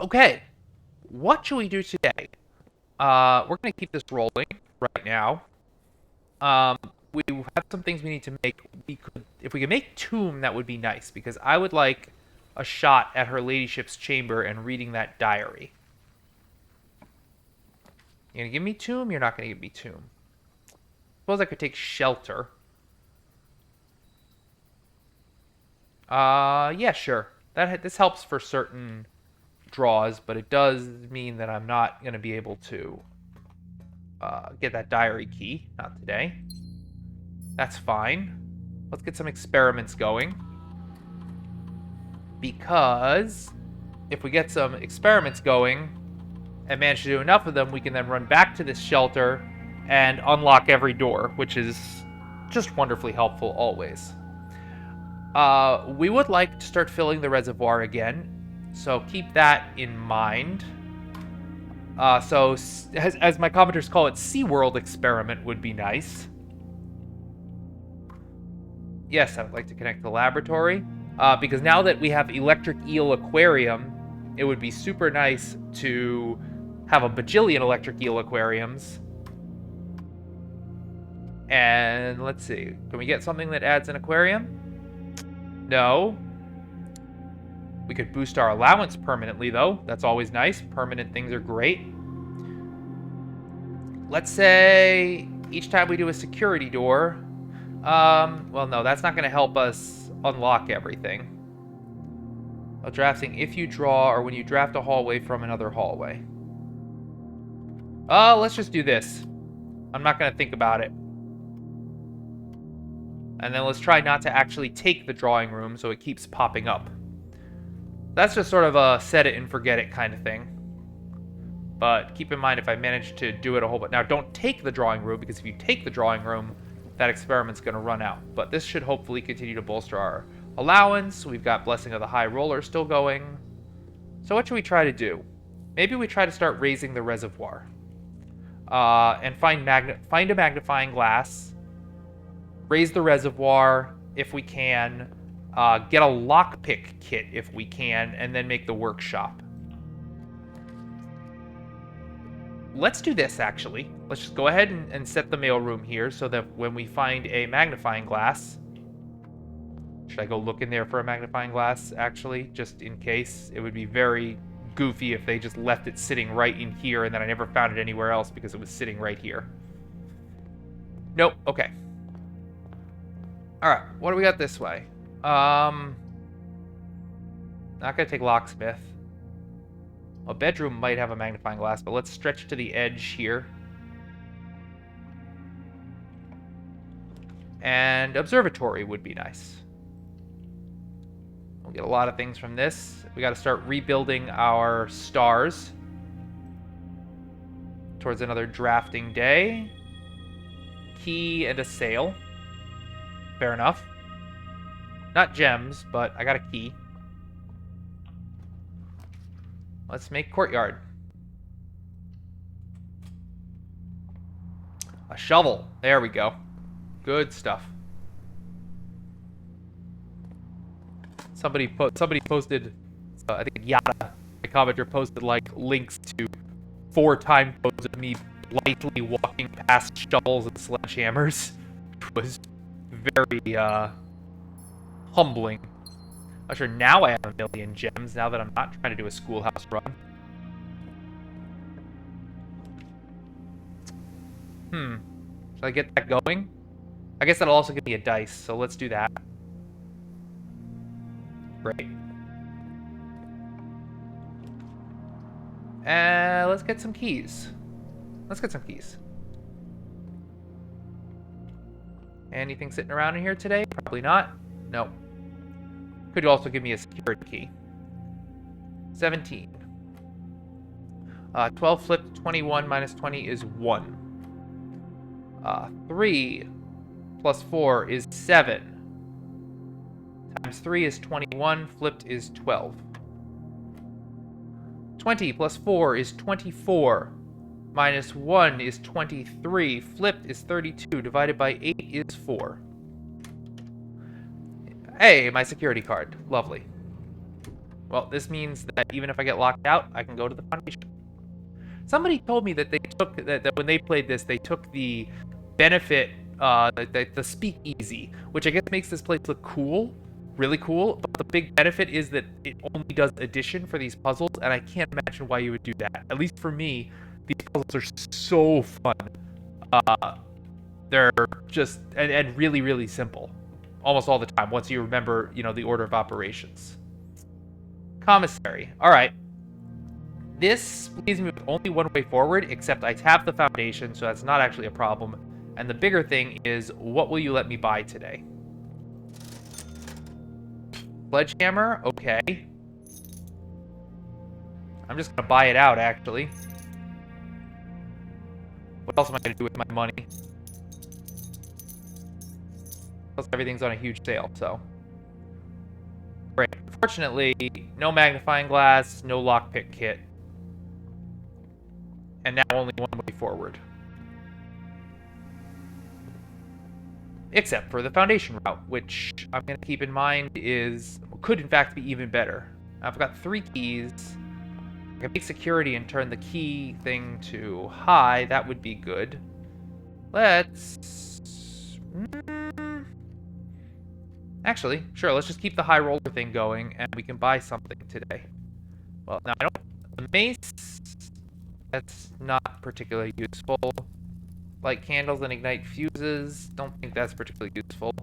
Okay, what should we do today? We're gonna keep this rolling right now. Um, we have some things we need to make. If we could make Tomb, that would be nice because I would like a shot at her ladyship's chamber and reading that diary. You gonna give me Tomb? You're not gonna give me Tomb. Suppose I could take Shelter. Yeah, sure. This helps for certain draws, but it does mean that I'm not gonna be able to get that diary key. Not today. That's fine. Let's get some experiments going. Because if we get some experiments going and manage to do enough of them, we can then run back to this shelter and unlock every door, which is just wonderfully helpful always. We would like to start filling the reservoir again, so keep that in mind. So, as my commenters call it, SeaWorld experiment would be nice. Yes, I would like to connect the laboratory, because now that we have Electric Eel Aquarium, it would be super nice to have a bajillion Electric Eel Aquariums. And let's see, can we get something that adds an aquarium? No. We could boost our allowance permanently, though. That's always nice. Permanent things are great. Let's say each time we do a security door... well, no, that's not going to help us unlock everything. While drafting, if you draw or when you draft a hallway from another hallway. Let's just do this. I'm not going to think about it. And then let's try not to actually take the drawing room so it keeps popping up. That's just sort of a set it and forget it kind of thing. But keep in mind if I manage to do it a whole bunch. Now, don't take the drawing room, because if you take the drawing room, that experiment's going to run out. But this should hopefully continue to bolster our allowance. We've got Blessing of the High Roller still going. So what should we try to do? Maybe we try to start raising the reservoir. And find a magnifying glass. Raise the reservoir if we can. Get a lockpick kit if we can. And then make the workshop. Let's do this, actually. Let's just go ahead and set the mailroom here so that when we find a magnifying glass... Should I go look in there for a magnifying glass, actually? Just in case. It would be very goofy if they just left it sitting right in here and then I never found it anywhere else because it was sitting right here. Nope. Okay. Alright. What do we got this way? Not gonna take locksmith. A bedroom might have a magnifying glass, but let's stretch to the edge here. And observatory would be nice. We'll get a lot of things from this. We got to start rebuilding our stars towards another drafting day. Key and a sail. Fair enough. Not gems, but I got a key. Let's make courtyard. A shovel. There we go. Good stuff. Somebody posted, I think Yada, my commenter posted like links to 4 time codes of me lightly walking past shovels and sledgehammers. It was very humbling. I'm sure now I have a million gems now that I'm not trying to do a schoolhouse run. Should I get that going? I guess that'll also give me a dice, so let's do that. Great. Let's get some keys. Anything sitting around in here today? Probably not. No. Could also give me a security key. 17. 12 flipped, 21 minus 20 is 1. 3 plus 4 is 7. Times 3 is 21, flipped is 12. 20 plus 4 is 24. Minus 1 is 23. Flipped is 32. Divided by 8 is 4. Hey, my security card. Lovely. Well, this means that even if I get locked out, I can go to the foundation. Somebody told me that they took that when they played this, they took the benefit, the speakeasy, which I guess makes this place look cool, really cool. But the big benefit is that it only does addition for these puzzles, and I can't imagine why you would do that. At least for me, these puzzles are so fun. They're just and really, really simple, almost all the time. Once you remember, the order of operations. Commissary. All right. This leaves me with only one way forward, except I have the foundation, so that's not actually a problem. And the bigger thing is, what will you let me buy today? Sledgehammer? Okay. I'm just going to buy it out, actually. What else am I going to do with my money? Plus, everything's on a huge sale, so. Great. Fortunately, no magnifying glass, no lockpick kit. And now only one way forward. Except for the foundation route, which I'm going to keep in mind could in fact be even better. I've got 3 keys. I can make security and turn the key thing to high. That would be good. Actually, sure, let's just keep the high roller thing going, and we can buy something today. Well, now I don't... The mace... That's not particularly useful. Light candles and ignite fuses. Don't think that's particularly useful.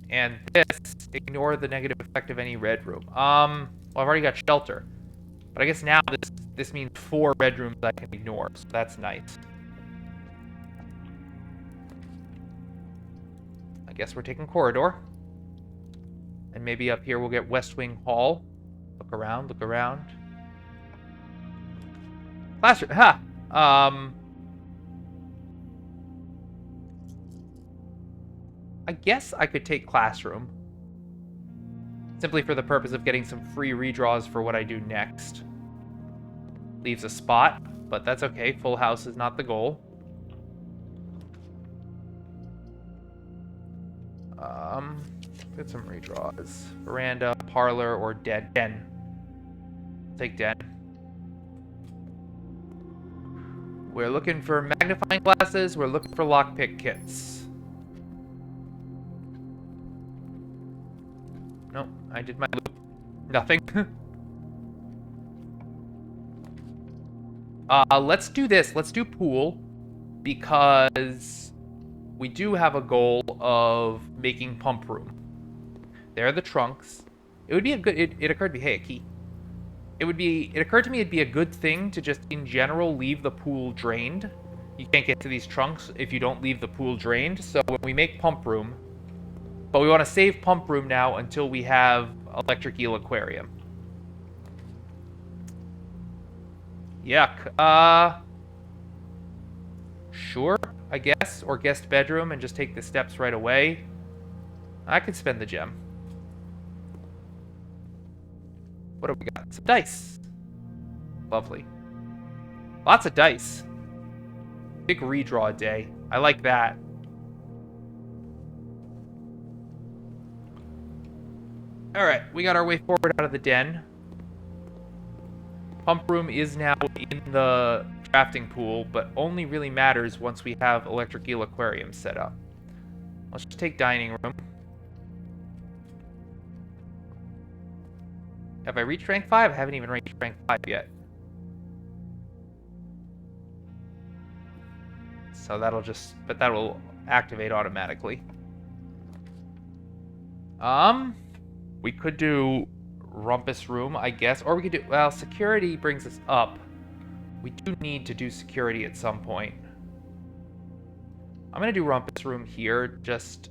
And this, ignore the negative effect of any red room. Well, I've already got shelter. But I guess now this means 4 red rooms I can ignore, so that's nice. I guess we're taking corridor. And maybe up here we'll get West Wing Hall. Look around, look around. Classroom. Ha! I guess I could take classroom. Simply for the purpose of getting some free redraws for what I do next. Leaves a spot, but that's okay. Full house is not the goal. Get some redraws. Veranda, parlor, or den. Take den. We're looking for magnifying glasses. We're looking for lockpick kits. Nope, I did my loop. Nothing. Let's do this. Let's do pool. Because we do have a goal of making pump room. There are the trunks. It would be a good... It occurred to me... Hey, a key. It occurred to me it'd be a good thing to just, in general, leave the pool drained. You can't get to these trunks if you don't leave the pool drained. So when we make pump room... But we want to save pump room now until we have electric eel aquarium. Yuck. Sure, I guess. Or guest bedroom and just take the steps right away. I could spend the gem. What have we got? Some dice. Lovely. Lots of dice. Big redraw day. I like that. Alright, we got our way forward out of the den. Pump room is now in the drafting pool, but only really matters once we have electric eel aquarium set up. Let's just take dining room. Have I reached rank 5? I haven't even reached rank 5 yet. So but that will activate automatically. We could do rumpus room, I guess. Or we could do, well, security brings us up. We do need to do security at some point. I'm going to do rumpus room here just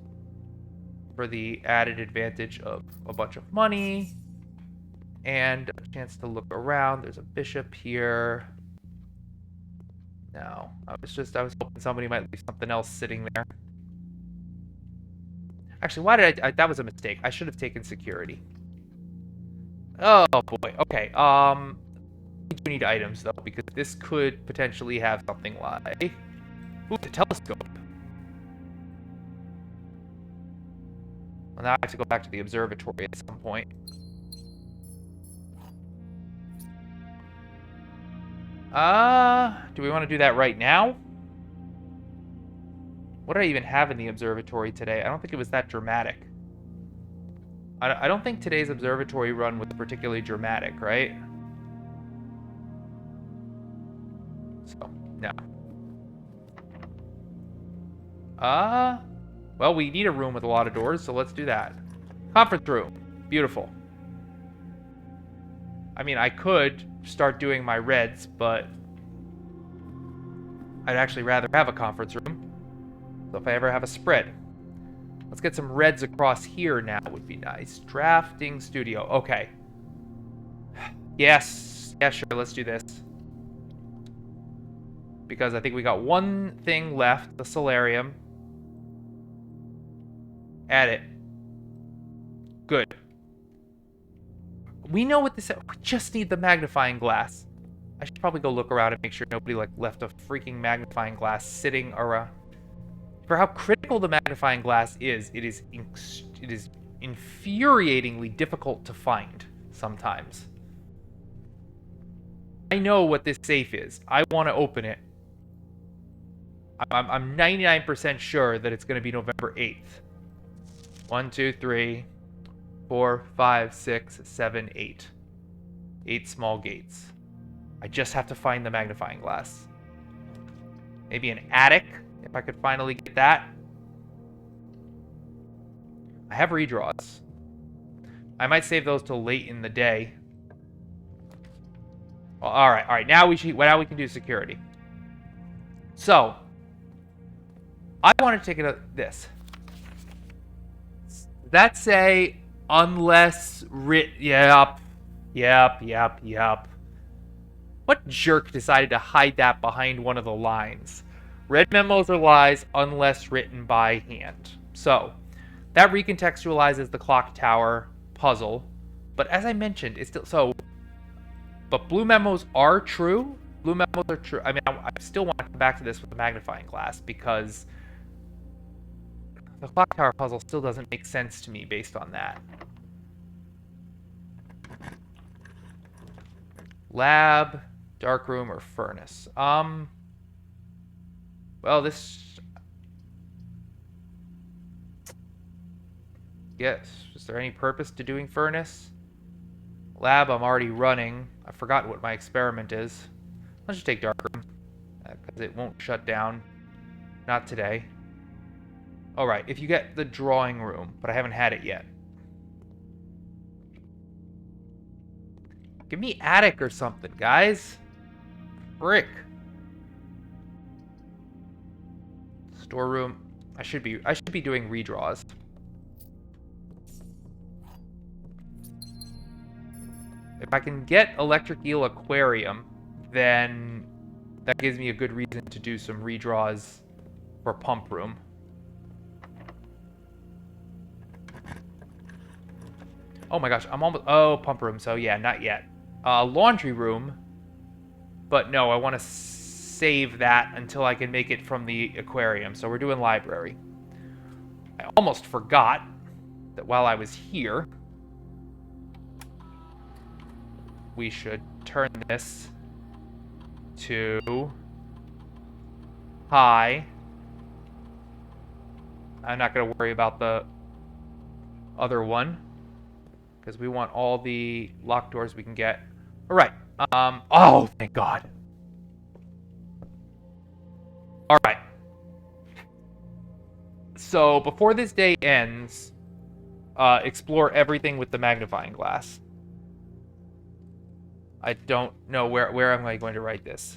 for the added advantage of a bunch of money. And a chance to look around. There's a bishop here. No, I was hoping somebody might leave something else sitting there. Actually, why did I that was a mistake. I should have taken security. Oh boy. Okay. We do need items though, because this could potentially have something like, ooh, the telescope. Well, now I have to go back to the observatory at some point. Do we want to do that right now? What did I even have in the observatory today? I don't think it was that dramatic. I don't think today's observatory run was particularly dramatic, right? So, no. Well, we need a room with a lot of doors, so let's do that. Conference room. Beautiful. I mean, I could start doing my reds, but I'd actually rather have a conference room. So if I ever have a spread. Let's get some reds across here now would be nice. Drafting studio. Okay. Yes. Yeah, sure. Let's do this. Because I think we got one thing left. The solarium. Add it. Good. We know what this is. We just need the magnifying glass. I should probably go look around and make sure nobody left a freaking magnifying glass sitting around. For how critical the magnifying glass is, it is infuriatingly difficult to find sometimes. I know what this safe is. I want to open it. I'm 99% sure that it's going to be November 8th. 1, 2, 3, 4, 5, 6, 7, 8. 8 small gates. I just have to find the magnifying glass. Maybe an attic, if I could finally get that. I have redraws. I might save those till late in the day. Well, all right. Now we can do security. So, I want to take it this. That say unless Yep. What jerk decided to hide that behind one of the lines? Red memos are lies unless written by hand. So, that recontextualizes the clock tower puzzle. But as I mentioned, it's still so. But blue memos are true. Blue memos are true. I mean, I still want to come back to this with the magnifying glass because the clock tower puzzle still doesn't make sense to me based on that. Lab, dark room, or furnace. Well, this. Yes. Is there any purpose to doing furnace? Lab, I'm already running. I forgot what my experiment is. Let's just take dark room because it won't shut down. Not today. All right. If you get the drawing room, but I haven't had it yet. Give me attic or something, guys. Frick. Storeroom. I should be doing redraws. If I can get electric eel aquarium, then that gives me a good reason to do some redraws for pump room. Oh my gosh, I'm almost. Oh, pump room. So yeah, not yet. Laundry room. But no, I want to save that until I can make it from the aquarium. So we're doing library. I almost forgot that while I was here, we should turn this to high. I'm not going to worry about the other one because we want all the locked doors we can get. All right. Oh, thank God. All right. So before this day ends, explore everything with the magnifying glass. I don't know where am I going to write this.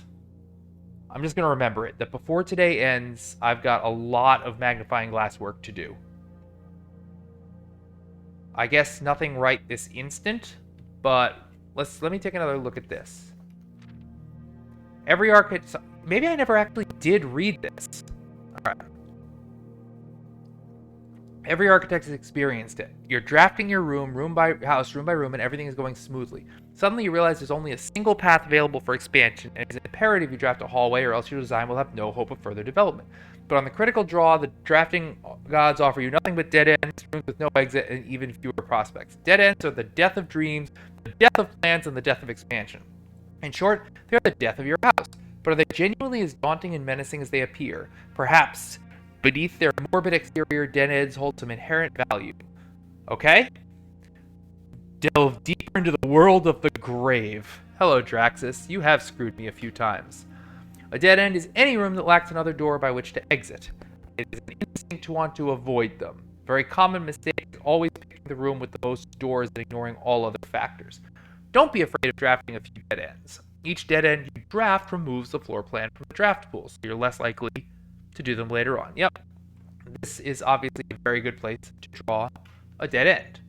I'm just going to remember it, that before today ends, I've got a lot of magnifying glass work to do. I guess nothing right this instant, but let me take another look at this. Every architect... Maybe I never actually did read this. Alright. Every architect has experienced it. You're drafting your room by house, room by room, and everything is going smoothly. Suddenly you realize there's only a single path available for expansion, and it's imperative you draft a hallway or else your design will have no hope of further development. But on the critical draw, the drafting gods offer you nothing but dead ends, rooms with no exit, and even fewer prospects. Dead ends are the death of dreams, the death of plans, and the death of expansion. In short, they are the death of your house. But are they genuinely as daunting and menacing as they appear? Perhaps beneath their morbid exterior, den ends hold some inherent value. Okay? Delve deeper into the world of the grave. Hello, Draxus. You have screwed me a few times. A dead end is any room that lacks another door by which to exit. It is an instinct to want to avoid them. Very common mistake is always picking the room with the most doors and ignoring all other factors. Don't be afraid of drafting a few dead ends. Each dead end you draft removes the floor plan from the draft pool, so you're less likely to do them later on. Yep, this is obviously a very good place to draw a dead end.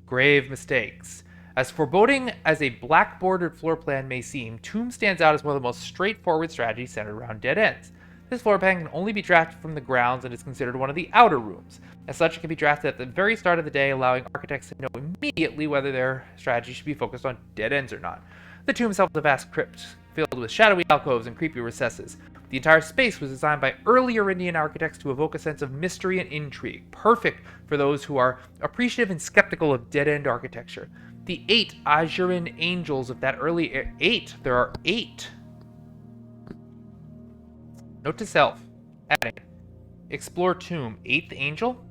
Grave mistakes. As foreboding as a black-bordered floor plan may seem, Tomb stands out as one of the most straightforward strategies centered around dead ends. This floor plan can only be drafted from the grounds and is considered one of the outer rooms. As such, it can be drafted at the very start of the day, allowing architects to know immediately whether their strategy should be focused on dead ends or not. The tomb itself is a vast crypt, filled with shadowy alcoves and creepy recesses. The entire space was designed by earlier Indian architects to evoke a sense of mystery and intrigue, perfect for those who are appreciative and skeptical of dead-end architecture. The 8 Azuran angels of that early... 8? There are 8. Note to self. Adding. Explore tomb. 8th angel?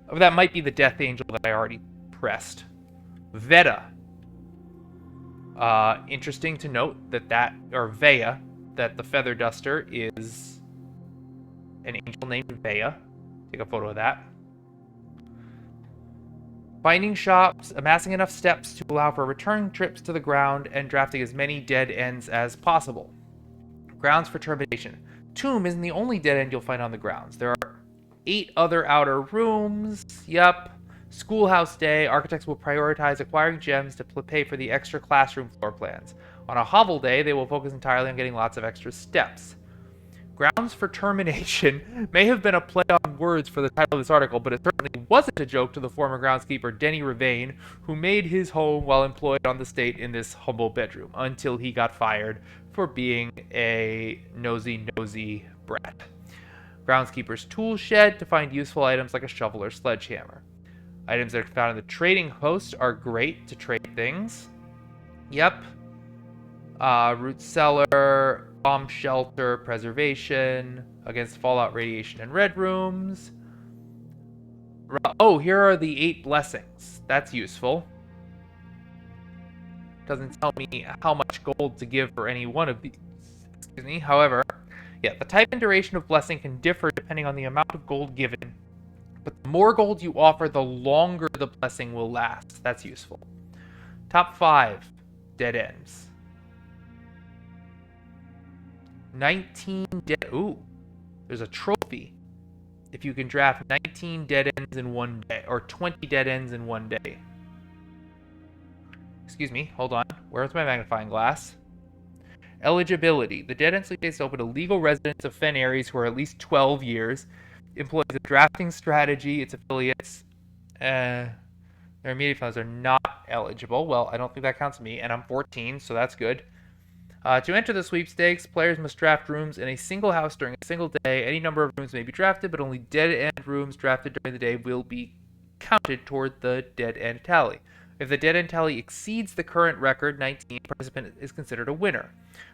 Oh, that might be the death angel that I already pressed. Veda. Interesting to note that or Vea, that the Feather Duster is an angel named Vea. Take a photo of that. Finding shops, amassing enough steps to allow for return trips to the ground, and drafting as many dead ends as possible. Grounds for termination. Tomb isn't the only dead end you'll find on the grounds. There are 8 other outer rooms. Yup. Schoolhouse day. Architects will prioritize acquiring gems to pay for the extra classroom floor plans. On a hovel day, they will focus entirely on getting lots of extra steps. Grounds for termination may have been a play on words for the title of this article, but it certainly wasn't a joke to the former groundskeeper Denny Ravane, who made his home while employed on the state in this humble bedroom, until he got fired for being a nosy brat. Groundskeeper's tool shed to find useful items like a shovel or sledgehammer. Items that are found in the trading post are great to trade things. Yep. Root cellar, bomb shelter, preservation against fallout, radiation, and red rooms. Oh, here are the 8 blessings. That's useful. Doesn't tell me how much gold to give for any one of these. Excuse me. However, yeah, the type and duration of blessing can differ depending on the amount of gold given. But the more gold you offer, the longer the blessing will last. That's useful. Top 5 dead ends. 19 dead... Ooh. There's a trophy. If you can draft 19 dead ends in one day. Or 20 dead ends in one day. Excuse me. Hold on. Where's my magnifying glass? Eligibility. The dead end sleep is open to legal residents of Fen Ares who are at least 12 years. Employs a drafting strategy. Its affiliates... their immediate fellows are not eligible. Well, I don't think that counts me. And I'm 14, so that's good. To enter the sweepstakes, players must draft rooms in a single house during a single day. Any number of rooms may be drafted, but only dead-end rooms drafted during the day will be counted toward the dead-end tally. If the dead-end tally exceeds the current record, 19, participant is considered a winner.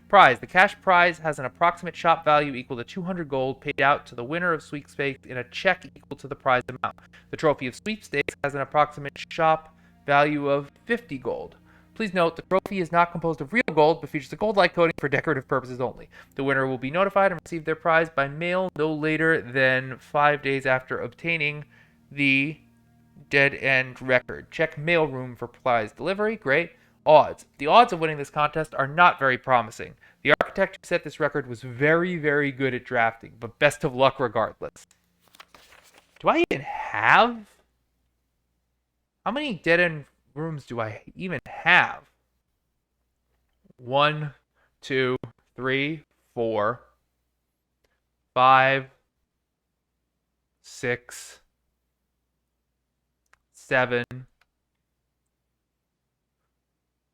Prize. The cash prize has an approximate shop value equal to 200 gold paid out to the winner of sweepstakes in a check equal to the prize amount. The trophy of sweepstakes has an approximate shop value of 50 gold. Please note, the trophy is not composed of real gold, but features a gold-like coating for decorative purposes only. The winner will be notified and receive their prize by mail no later than 5 days after obtaining the dead-end record. Check mailroom for prize delivery. Great. Odds. The odds of winning this contest are not very promising. The architect who set this record was very good at drafting, but best of luck regardless. Do I even have? How many dead-end rooms do I even have? 1, 2, 3, 4, 5, 6, 7,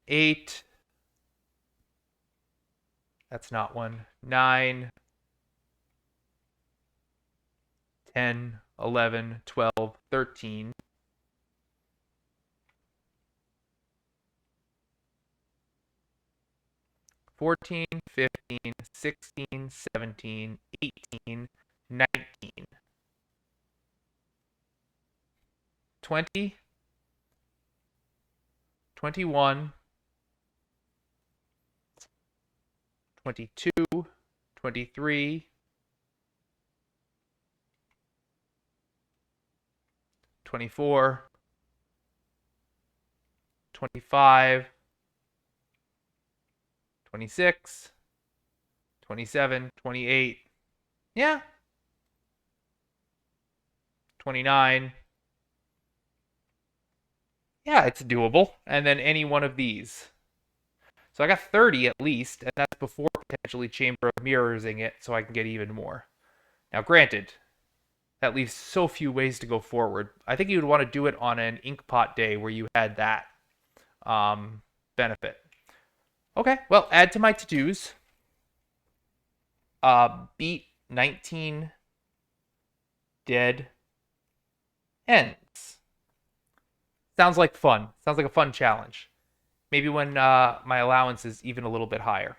8. That's not one. 9, 10, 11, 12, 13. 14, 15, 16, 17, 18, 19, 20, 21, 22, 23, 24, 25, 26, 27, 28, yeah, 29, yeah, it's doable, and then any one of these. So I got 30 at least, and that's before potentially Chamber of Mirrorsing it, so I can get even more. Now, granted, that leaves so few ways to go forward. I think you would want to do it on an Inkpot day where you had that benefit. Okay, well, add to my to-dos. Beat 19 dead ends. Sounds like fun. Sounds like a fun challenge. Maybe when my allowance is even a little bit higher.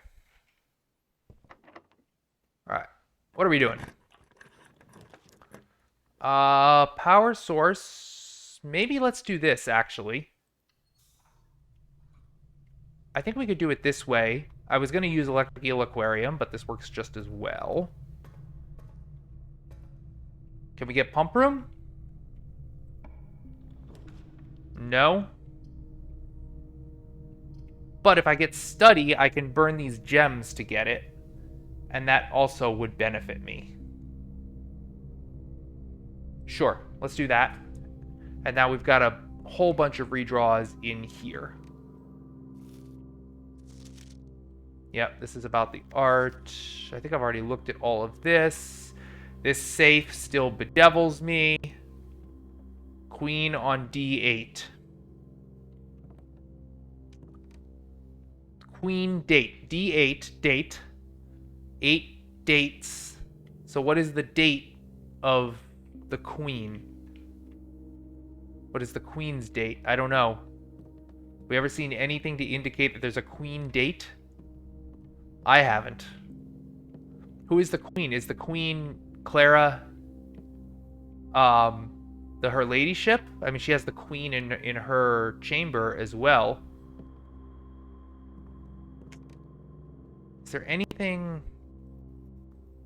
All right, what are we doing? Power source. Maybe let's do this, actually. I think we could do it this way. I was going to use Electric Eel Aquarium, but this works just as well. Can we get pump room? No. But if I get study, I can burn these gems to get it. And that also would benefit me. Sure, let's do that. And now we've got a whole bunch of redraws in here. Yep, this is about the art. I think I've already looked at all of this. This safe still bedevils me. Queen on D8. Queen date. D8 date. 8 dates. So what is the date of the queen? What is the queen's date? I don't know. Have we ever seen anything to indicate that there's a queen date? I haven't. Who is the queen? Is the queen Clara her ladyship? I mean, she has the queen in her chamber as well. Is there anything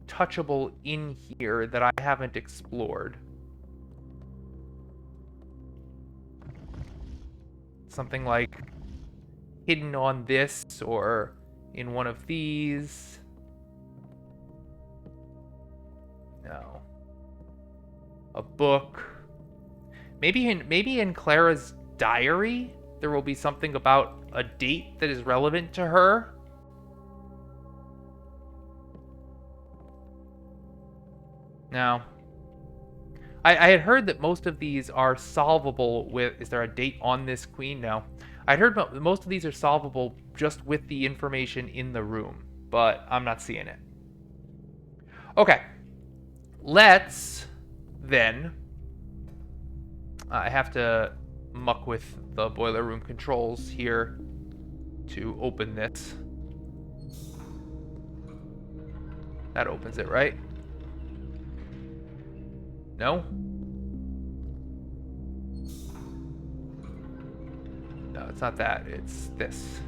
touchable in here that I haven't explored? Something like hidden on this or in one of these? No. A book. Maybe in Clara's diary there will be something about a date that is relevant to her. No. I had heard that most of these are solvable with... Is there a date on this queen? No. I'd heard most of these are solvable just with the information in the room, but I'm not seeing it. Okay. Let's then... I have to muck with the boiler room controls here to open this. That opens it, right? No? No, it's not that. It's this.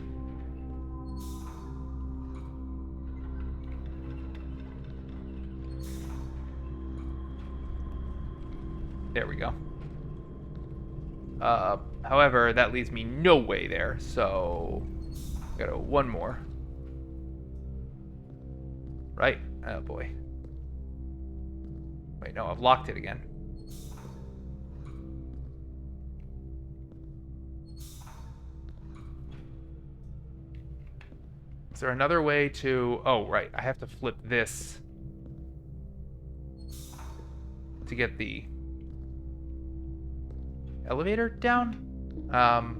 There we go. However, that leaves me no way there, so... Gotta one more. Right? Oh boy. Wait, no, I've locked it again. Is there another way to... Oh, right. I have to flip this to get the elevator down? Right.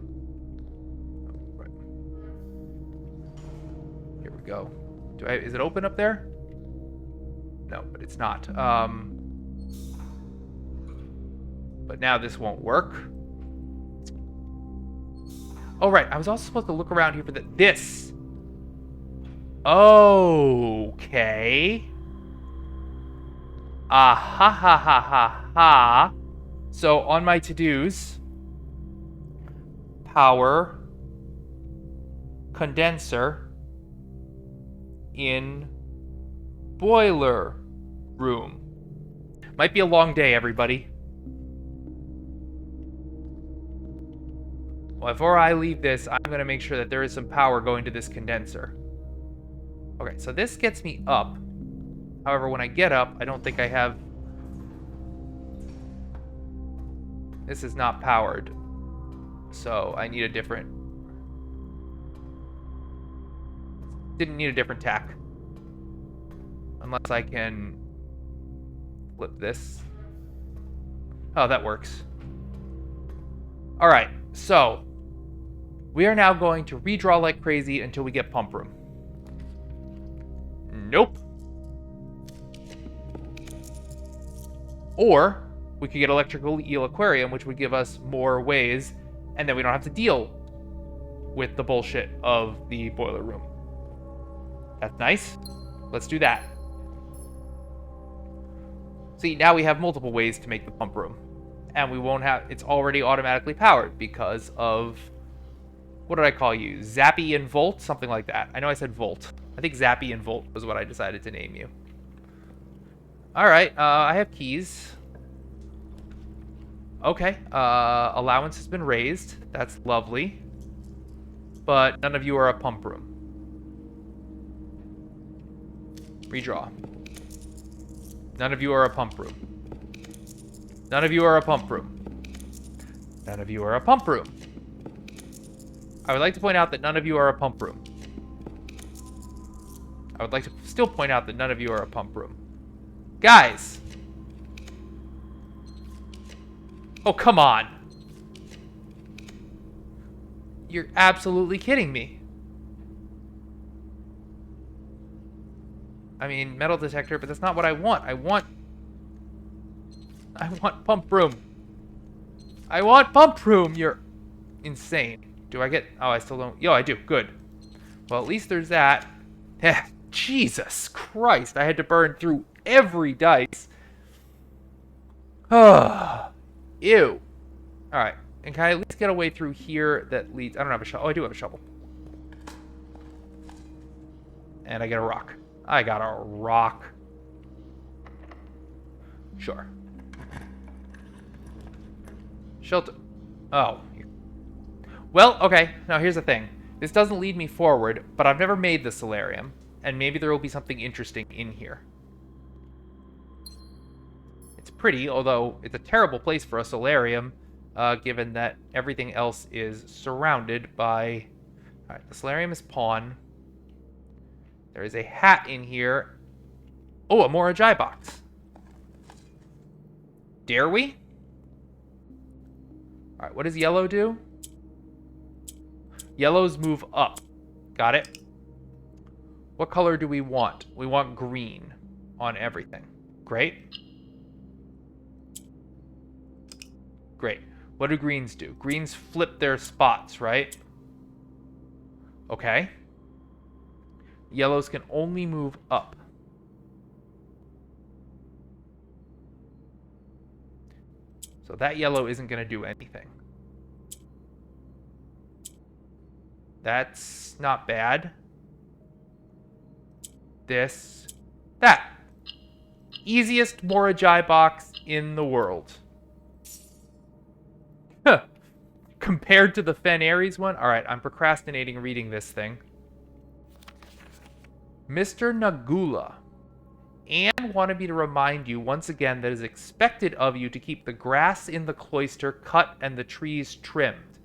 Here we go. Is it open up there? No, but it's not. But now this won't work. Oh, right. I was also supposed to look around here for this. Okay. Ah ha ha ha ha ha. So on my to-dos, power condenser in boiler room. Might be a long day, everybody. Well, before I leave this, I'm going to make sure that there is some power going to this condenser. Okay, so this gets me up. However, when I get up, I don't think I have... This is not powered. So I need a different... Didn't need a different tack. Unless I can flip this. Oh, that works. Alright, so we are now going to redraw like crazy until we get pump room. Nope. Or we could get electrical eel aquarium, which would give us more ways, and then we don't have to deal with the bullshit of the boiler room. That's nice. Let's do that. See, now we have multiple ways to make the pump room. And we won't have... It's already automatically powered because of... What did I call you? Zappy and Volt? Something like that. I know I said Volt. I think Zappy and Volt was what I decided to name you. Alright, I have keys. Okay, allowance has been raised. That's lovely. But none of you are a pump room. Redraw. None of you are a pump room. None of you are a pump room. None of you are a pump room. I would like to point out that none of you are a pump room. I would like to still point out that none of you are a pump room. Guys! Oh, come on. You're absolutely kidding me. I mean, metal detector, but that's not what I want. I want pump room. I want pump room. You're insane. Do I get... Oh, I still don't... Yo, I do. Good. Well, at least there's that. Jesus Christ. I had to burn through every dice. Ew. Alright. And can I at least get a way through here that leads... I don't have a shovel. Oh, I do have a shovel. And I get a rock. I got a rock. Sure. Shelter. Oh. Well, okay. Now, here's the thing. This doesn't lead me forward, but I've never made the solarium. And maybe there will be something interesting in here. It's pretty, although it's a terrible place for a solarium, given that everything else is surrounded by... Alright, the solarium is pawn. There is a hat in here. Oh, a Mora Jai box. Dare we? Alright, what does yellow do? Yellows move up. Got it. What color do we want? We want green on everything. Great. Great. What do greens do? Greens flip their spots, right? Okay. Yellows can only move up. So that yellow isn't going to do anything. That's not bad. This. That. Easiest Mora Jai box in the world. Huh. Compared to the Fen Ares one? Alright, I'm procrastinating reading this thing. Mr. Nagula. Anne wanted me to remind you once again that it is expected of you to keep the grass in the cloister cut and the trees trimmed.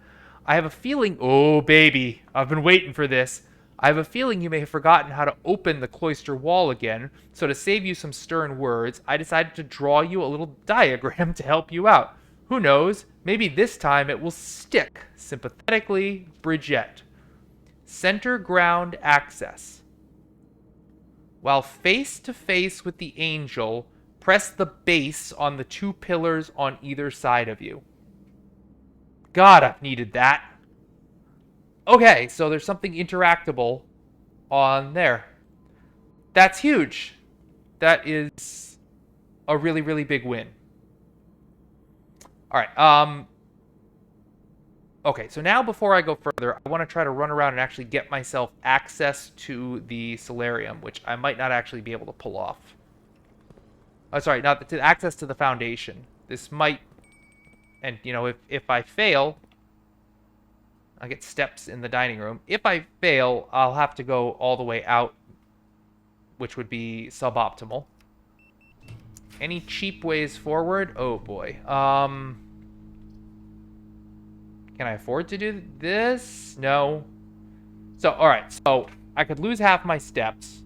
I have a feeling... Oh, baby. I've been waiting for this. I have a feeling you may have forgotten how to open the cloister wall again, so to save you some stern words, I decided to draw you a little diagram to help you out. Who knows? Maybe this time it will stick. Sympathetically, Bridget. Center ground access. While face to face with the angel, press the base on the two pillars on either side of you. God, I've needed that. Okay, so there's something interactable on there. That's huge. That is a really, really big win. All right. Okay, so now before I go further, I want to try to run around and actually get myself access to the solarium, which I might not actually be able to pull off. Oh, sorry, not to access to the foundation. This might, and you know, if I fail, I get steps in the dining room. If I fail, I'll have to go all the way out, which would be suboptimal. Any cheap ways forward? Oh boy. Can I afford to do this? No. So, alright. So, I could lose half my steps.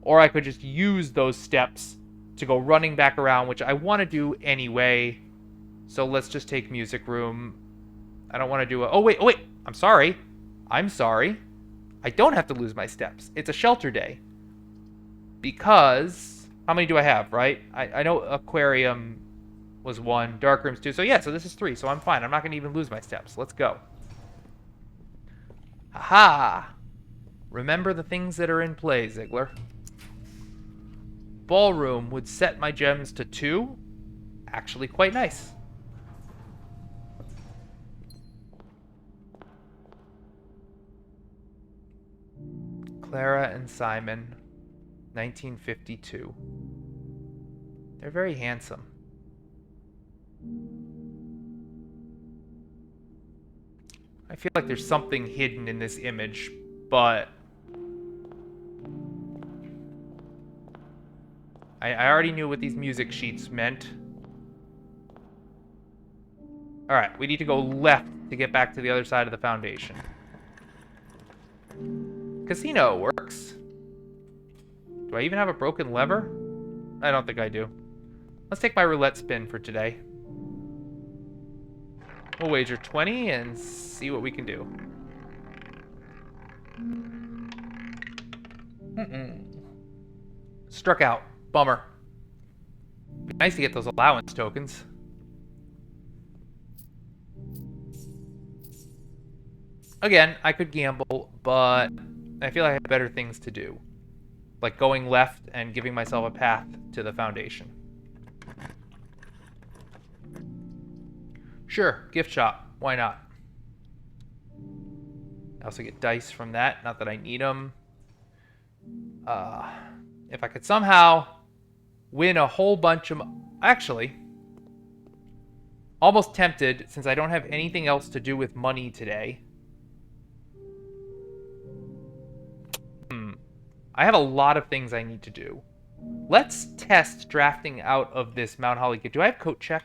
Or I could just use those steps to go running back around, which I want to do anyway. So, let's just take music room. I don't want to do a... Oh, wait. I'm sorry. I'm sorry. I don't have to lose my steps. It's a shelter day. Because... How many do I have, right? I know aquarium... was 1, dark rooms 2. So yeah, so this is 3. So I'm fine. I'm not going to even lose my steps. Let's go. Haha! Remember the things that are in play, Zeigler. Ballroom would set my gems to 2. Actually quite nice. Clara and Simon, 1952. They're very handsome. I feel like there's something hidden in this image, but I already knew what these music sheets meant. Alright, we need to go left to get back to the other side of the foundation. Casino works. Do I even have a broken lever? I don't think I do. Let's take my roulette spin for today. We'll wager 20 and see what we can do. Struck out. Bummer. Be nice to get those allowance tokens. Again, I could gamble, but I feel like I have better things to do. Like going left and giving myself a path to the foundation. Sure, gift shop. Why not? I also get dice from that. Not that I need them. If I could somehow win a whole bunch of... Actually, almost tempted, since I don't have anything else to do with money today. I have a lot of things I need to do. Let's test drafting out of this Mount Holly kit. Do I have coat check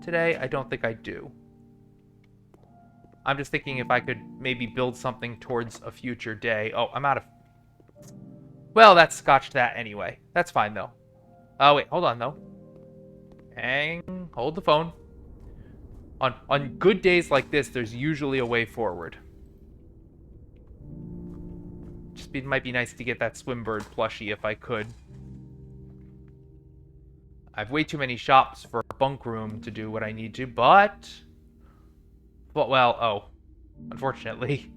today? I don't think I do. I'm just thinking if I could maybe build something towards a future day. Oh, I'm out of... Well, that scotched that anyway. That's fine, though. Oh, wait. Hold on, though. Hold the phone. On good days like this, there's usually a way forward. It might be nice to get that Swimbird plushie if I could. I have way too many shops for a bunk room to do what I need to, but... Well, oh. Unfortunately.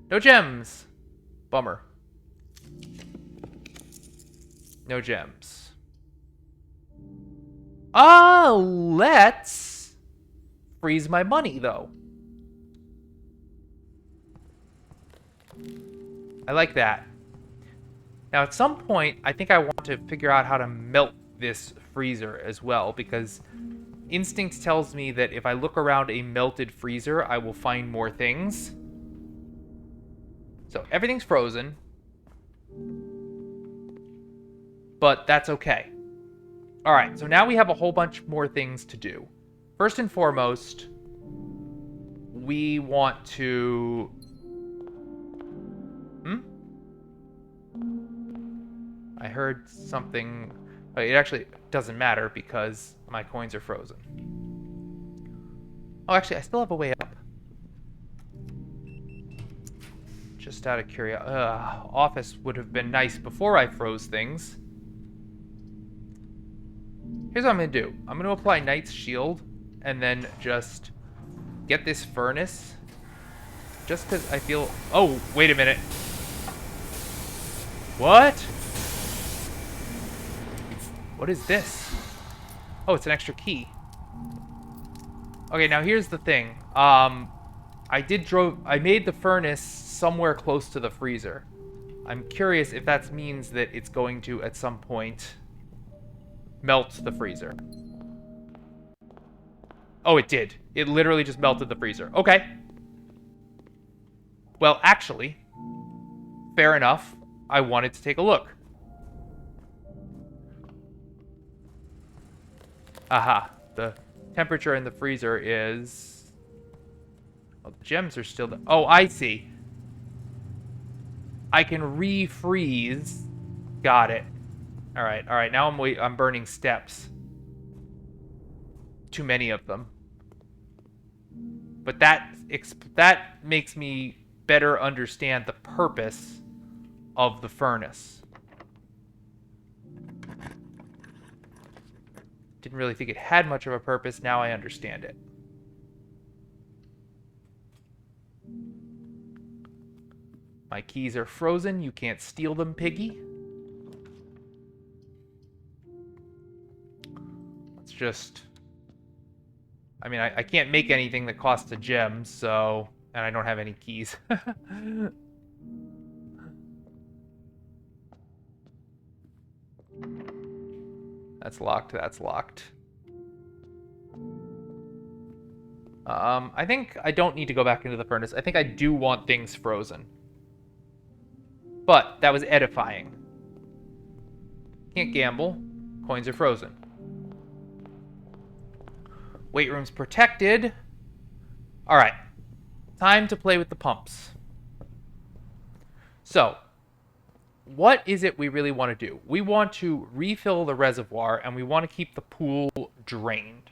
No gems! Bummer. No gems. Let's freeze my money, though. I like that. Now, at some point, I think I want to figure out how to melt this freezer as well, because instinct tells me that if I look around a melted freezer, I will find more things. So, everything's frozen. But that's okay. Alright, so now we have a whole bunch more things to do. First and foremost, we want to... I heard something... It actually doesn't matter because my coins are frozen. Oh, actually, I still have a way up. Just out of curiosity. Office would have been nice before I froze things. Here's what I'm going to do. I'm going to apply Knight's Shield and then just get this furnace just because I feel... Oh, wait a minute. What? What is this? Oh, it's an extra key. Okay, now here's the thing. I made the furnace somewhere close to the freezer. I'm curious if that means that it's going to, at some point, melt the freezer. Oh, it did. It literally just melted the freezer. Okay. Well, actually, fair enough. I wanted to take a look. Aha. The temperature in the freezer is... Oh, the gems are still... Oh, I see. I can refreeze. Got it. All right. Now I'm burning steps. Too many of them. But that makes me better understand the purpose of the furnace. Didn't really think it had much of a purpose. Now I understand it. My keys are frozen. You can't steal them, piggy. Let's just... I mean, I can't make anything that costs a gem, so... And I don't have any keys. That's locked. That's locked. I think I don't need to go back into the furnace. I think I do want things frozen. But that was edifying. Can't gamble. Coins are frozen. Weight room's protected. All right. Time to play with the pumps. So, what is it we really want to do? We want to refill the reservoir, and we want to keep the pool drained.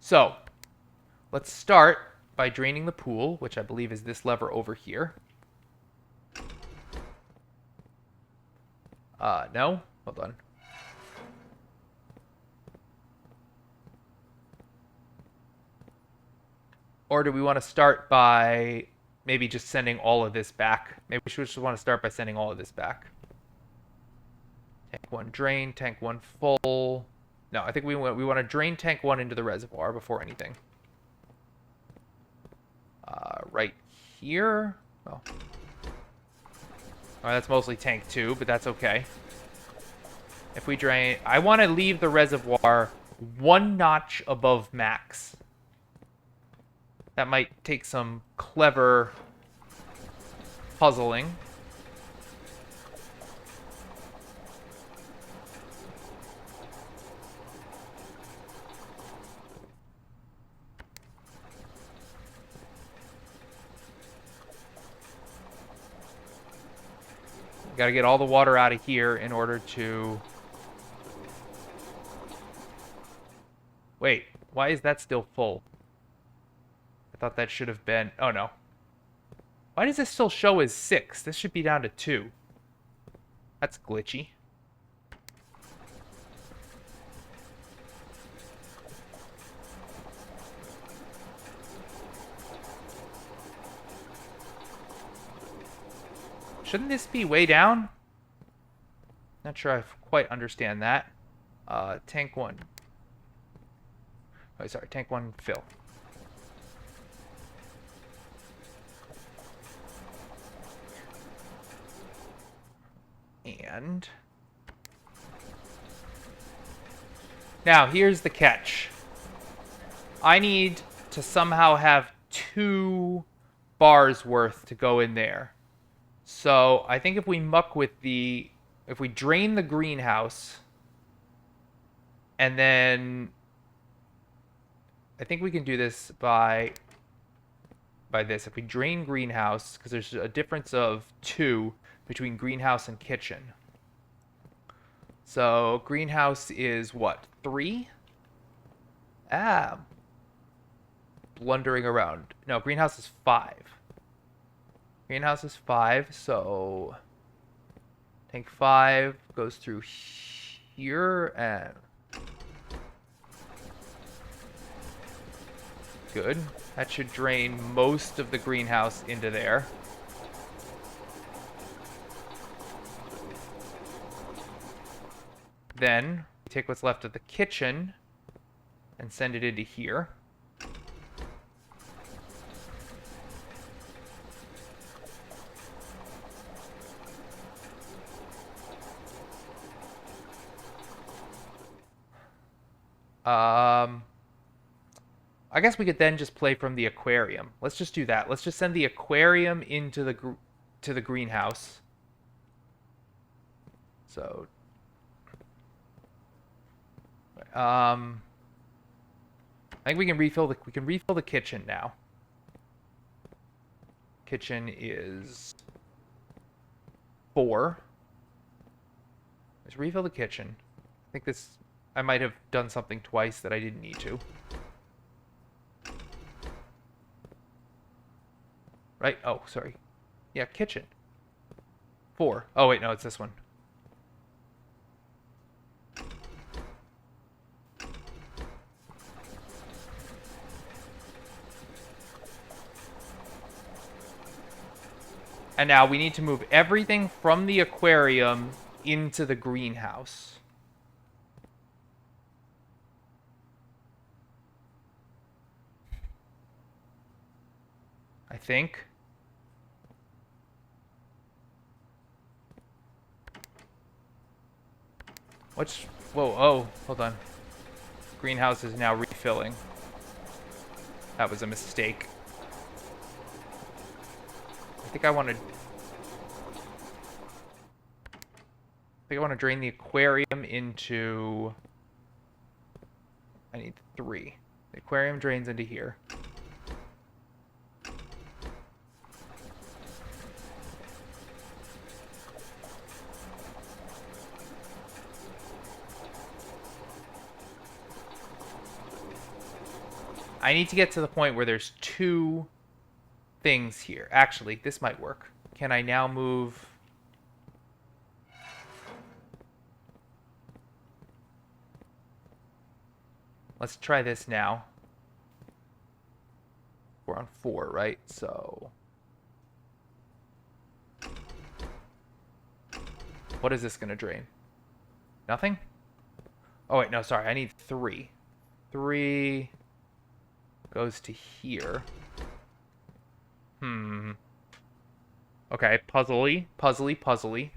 So, let's start by draining the pool, which I believe is this lever over here. No? Hold on. Or do we want to start by maybe just sending all of this back? Maybe we should just want to start by sending all of this back. Tank 1 drain, tank 1 full. No, I think we want to drain tank 1 into the reservoir before anything. Right here. Oh. That's mostly tank 2, but that's okay. If we drain... I want to leave the reservoir one notch above max. That might take some clever puzzling. Got to get all the water out of here in order to... Wait, why is that still full? I thought that should have been... Oh, no. Why does this still show as 6? This should be down to 2. That's glitchy. Shouldn't this be way down? Not sure I quite understand that. Tank 1. Oh, sorry, tank 1 fill. And now here's the catch. I need to somehow have 2 bars worth to go in there. So I think if we muck with the... If we drain the greenhouse, and then... I think we can do this by this. If we drain greenhouse, because there's a difference of 2 between greenhouse and kitchen. So greenhouse is what? 3? Blundering around. No, greenhouse is 5. Greenhouse is 5, so tank 5 goes through here and Good. That should drain most of the greenhouse into there. Then, take what's left of the kitchen and send it into here. I guess we could then just play from the aquarium. Let's just do that. Let's just send the aquarium into the greenhouse. So, I think we can refill the kitchen now. Kitchen is 4. Let's refill the kitchen. I think I might have done something twice that I didn't need to. Right? Oh, sorry. Yeah, kitchen. 4. Oh, wait, no, it's this one. And now we need to move everything from the aquarium into the greenhouse. I think. Whoa, oh, hold on. Greenhouse is now refilling. That was a mistake. I think I want to drain the aquarium into... I need 3. The aquarium drains into here. I need to get to the point where there's 2 things here. Actually, this might work. Can I now move... Let's try this now. We're on 4, right? So... What is this going to drain? Nothing? Oh, wait, no, sorry. I need 3. 3 goes to here. Okay, puzzly.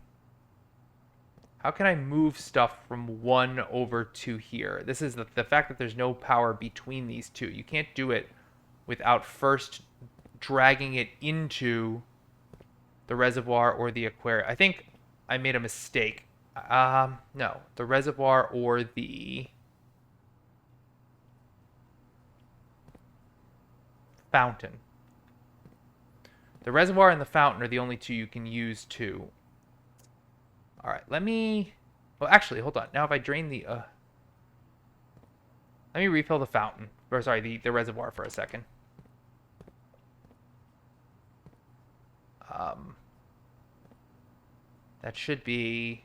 How can I move stuff from 1 over to here? This is the fact that there's no power between these 2. You can't do it without first dragging it into the reservoir or the aquarium. I think I made a mistake. No. The reservoir or the fountain. The reservoir and the fountain are the only 2 you can use to... Alright, let me... Well, actually, hold on. Now if I drain the... Let me refill the fountain. Or, sorry, the reservoir for a second. That should be...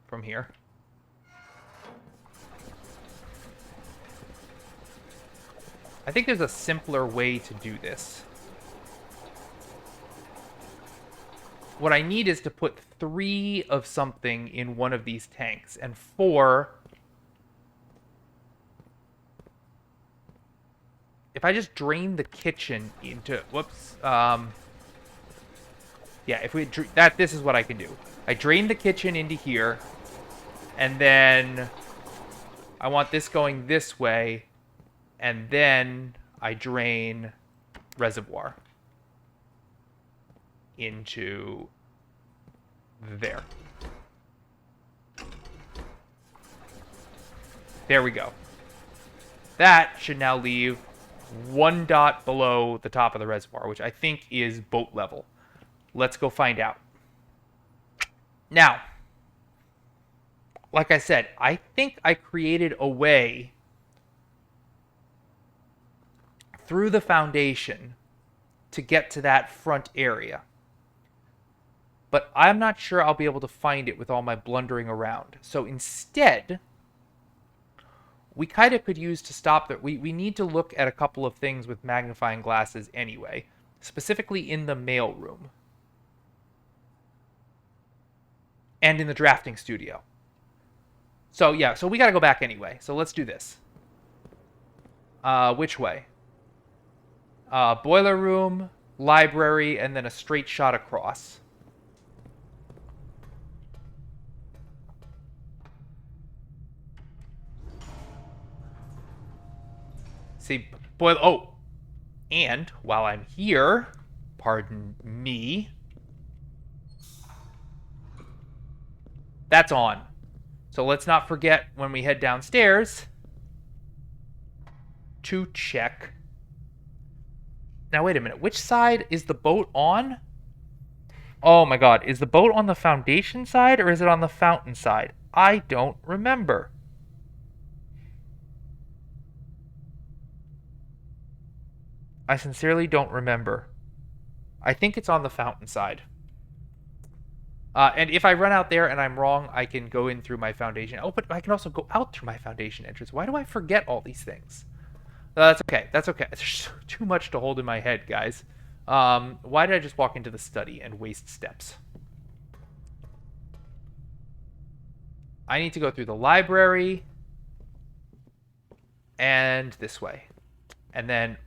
from here. I think there's a simpler way to do this. What I need is to put 3 of something in one of these tanks, and 4... If I just drain the kitchen into... Whoops. Yeah, if we... This is what I can do. I drain the kitchen into here, and then I want this going this way, and then I drain reservoir into there. There we go. That should now leave 1 dot below the top of the reservoir, which I think is boat level. Let's go find out. Now, like I said, I think I created a way through the foundation to get to that front area. But I'm not sure I'll be able to find it with all my blundering around. So instead, we kind of could use to stop that. We need to look at a couple of things with magnifying glasses anyway, specifically in the mail room and in the drafting studio. So yeah, so we got to go back anyway. So let's do this. Which way? Boiler room, library, and then a straight shot across. See, boiler. Oh, and while I'm here, pardon me, that's on. So let's not forget when we head downstairs to check. Now, wait a minute. Which side is the boat on? Oh my god. Is the boat on the foundation side or is it on the fountain side? I don't remember. I sincerely don't remember. I think it's on the fountain side. And if I run out there and I'm wrong, I can go in through my foundation. Oh, but I can also go out through my foundation entrance. Why do I forget all these things? That's okay. That's okay. There's too much to hold in my head, guys. Why did I just walk into the study and waste steps? I need to go through the library and this way. And then,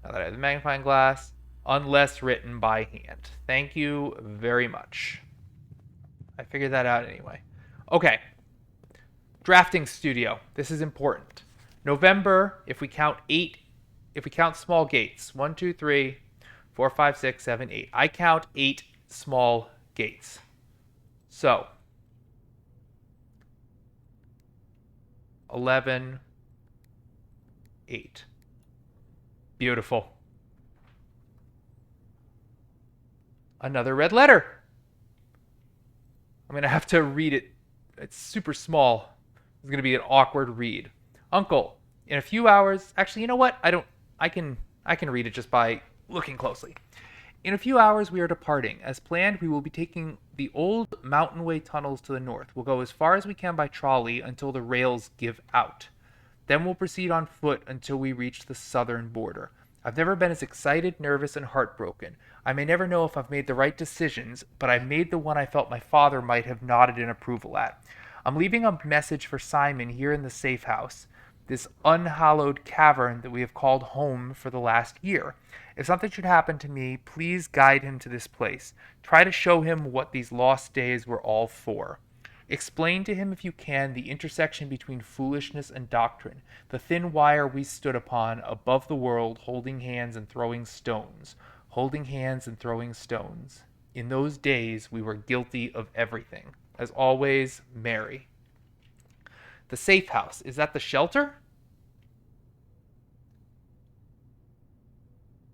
now that I have the magnifying glass, unless written by hand. Thank you very much. I figured that out anyway. Okay. Drafting studio. This is important. November, if we count small gates. 1, 2, 3, 4, 5, 6, 7, 8. I count 8 small gates. So, 11, 8. Beautiful. Another red letter. I'm going to have to read it. It's super small. It's going to be an awkward read. Uncle, in a few hours, actually, you know what? I can read it just by looking closely. In a few hours, we are departing. As planned, we will be taking the old mountainway tunnels to the north. We'll go as far as we can by trolley until the rails give out. Then we'll proceed on foot until we reach the southern border. I've never been as excited, nervous, and heartbroken. I may never know if I've made the right decisions, but I've made the one I felt my father might have nodded in approval at. I'm leaving a message for Simon here in the safe house, this unhallowed cavern that we have called home for the last year. If something should happen to me, please guide him to this place. Try to show him what these lost days were all for. Explain to him, if you can, the intersection between foolishness and doctrine, the thin wire we stood upon above the world, holding hands and throwing stones. Holding hands and throwing stones. In those days, we were guilty of everything. As always, Mary. The safe house. Is that the shelter?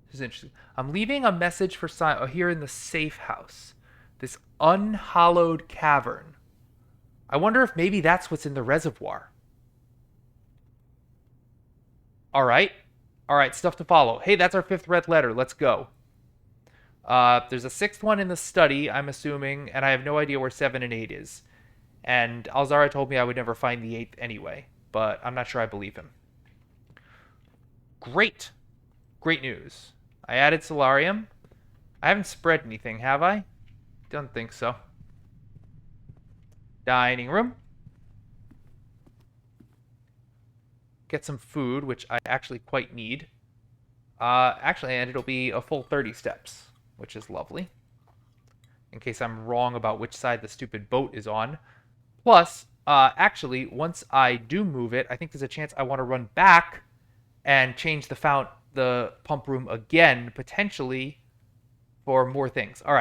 This is interesting. I'm leaving a message for Simon here in the safe house. This unhallowed cavern. I wonder if maybe that's what's in the reservoir. All right, stuff to follow. Hey, that's our 5th red letter. Let's go. There's a 6th one in the study, I'm assuming, and I have no idea where 7 and 8 is. And Alzara told me I would never find the 8th anyway, but I'm not sure I believe him. Great. Great news. I added solarium. I haven't spread anything, have I? Don't think so. Dining room. Get some food, which I actually quite need. And it'll be a full 30 steps, which is lovely. In case I'm wrong about which side the stupid boat is on. Plus, actually, once I do move it, I think there's a chance I want to run back and change the pump room again, potentially, for more things. All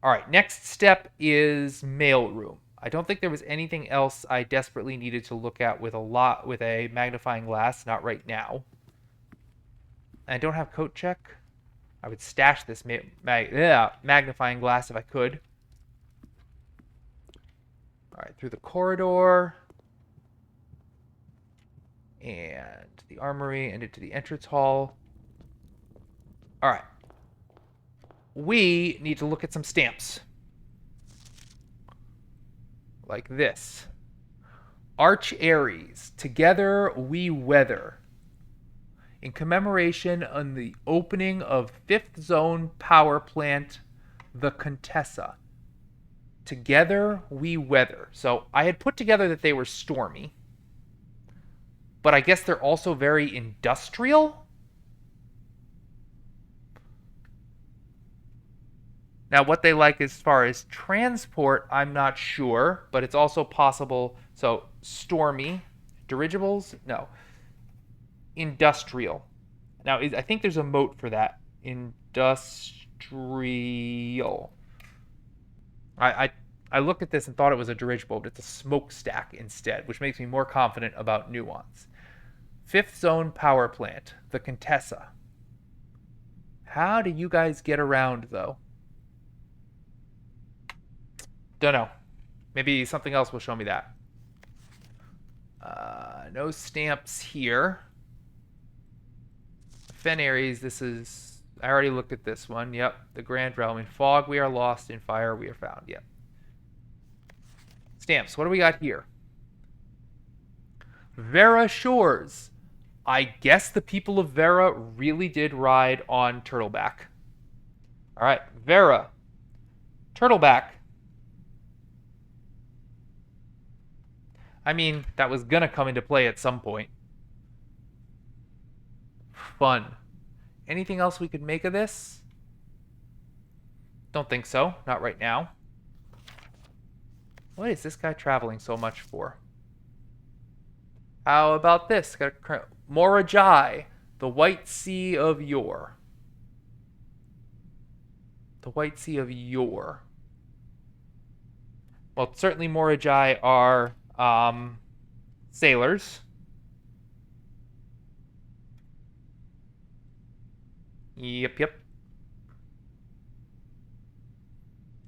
right, next step is mailroom. I don't think there was anything else I desperately needed to look at with a magnifying glass, not right now. I don't have coat check. I would stash this magnifying glass if I could. All right, through the corridor and the armory and into the entrance hall. All right. We need to look at some stamps. Like this. Arch Ares, together we weather. In commemoration on the opening of 5th Zone Power Plant, the Contessa. Together we weather. So I had put together that they were stormy, but I guess they're also very industrial? Now, what they like as far as transport, I'm not sure, but it's also possible. So, stormy, dirigibles? No. Industrial. Now, I think there's a moat for that. Industrial. I looked at this and thought it was a dirigible, but it's a smokestack instead, which makes me more confident about nuance. 5th Zone Power Plant, the Contessa. How do you guys get around, though? Don't know. Maybe something else will show me that. No stamps here. Fen Ares, this is... I already looked at this one. Yep. The Grand Realm. In fog, we are lost. In fire, we are found. Yep. Stamps. What do we got here? Vera Shores. I guess the people of Vera really did ride on Turtleback. All right. Vera. Turtleback. I mean, that was going to come into play at some point. Fun. Anything else we could make of this? Don't think so. Not right now. What is this guy traveling so much for? How about this? Got Mora Jai, the White Sea of Yore. The White Sea of Yore. Well, certainly Mora Jai are sailors. Yep.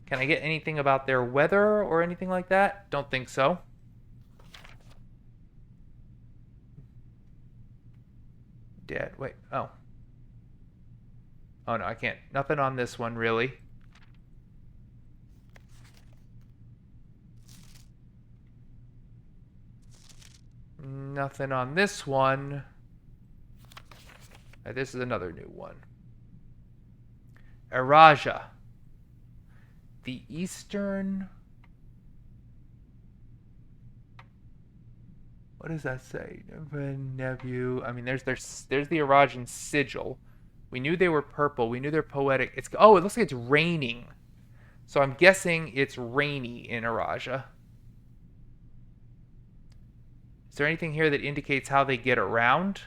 Can I get anything about their weather or anything like that? Don't think so. Dead. Wait. Oh. Oh, no, I can't. Nothing on this one, really. Nothing on this one. This is another new one. Araja. The Eastern... What does that say? Nephew. I mean, there's the Arajan sigil. We knew they were purple. We knew they're poetic. It looks like it's raining. So I'm guessing it's rainy in Araja. Is there anything here that indicates how they get around?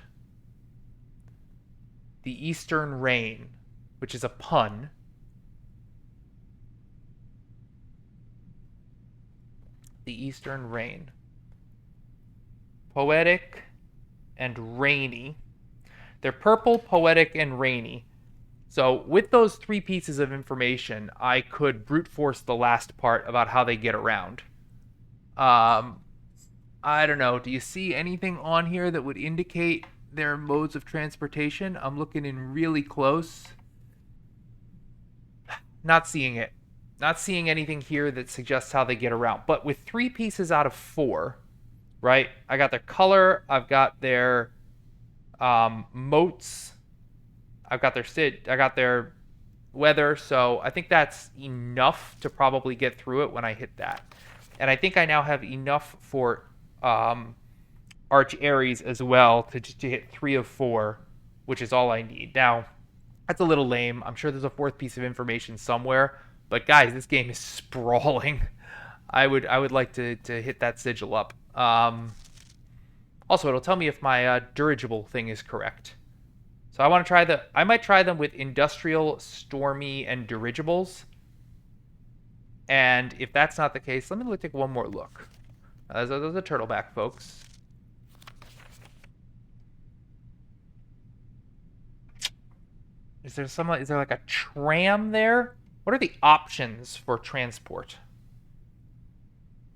The Eastern Rain, which is a pun. The Eastern Rain. Poetic and rainy. They're purple, poetic, and rainy. So with those 3 pieces of information, I could brute force the last part about how they get around. I don't know. Do you see anything on here that would indicate their modes of transportation? I'm looking in really close. Not seeing it. Not seeing anything here that suggests how they get around. But with 3 pieces out of 4, right? I got their color. I've got their moats. I've got their weather. So I think that's enough to probably get through it when I hit that. And I think I now have enough for Arch Ares as well to hit 3 of 4, which is all I need. Now, that's a little lame. I'm sure there's a 4th piece of information somewhere. But guys, this game is sprawling. I would like to hit that sigil up. Also, it'll tell me if my dirigible thing is correct. So I want to try I might try them with industrial, stormy, and dirigibles. And if that's not the case, let me take one more look. Those are the turtleback folks. Is there like a tram there? What are the options for transport?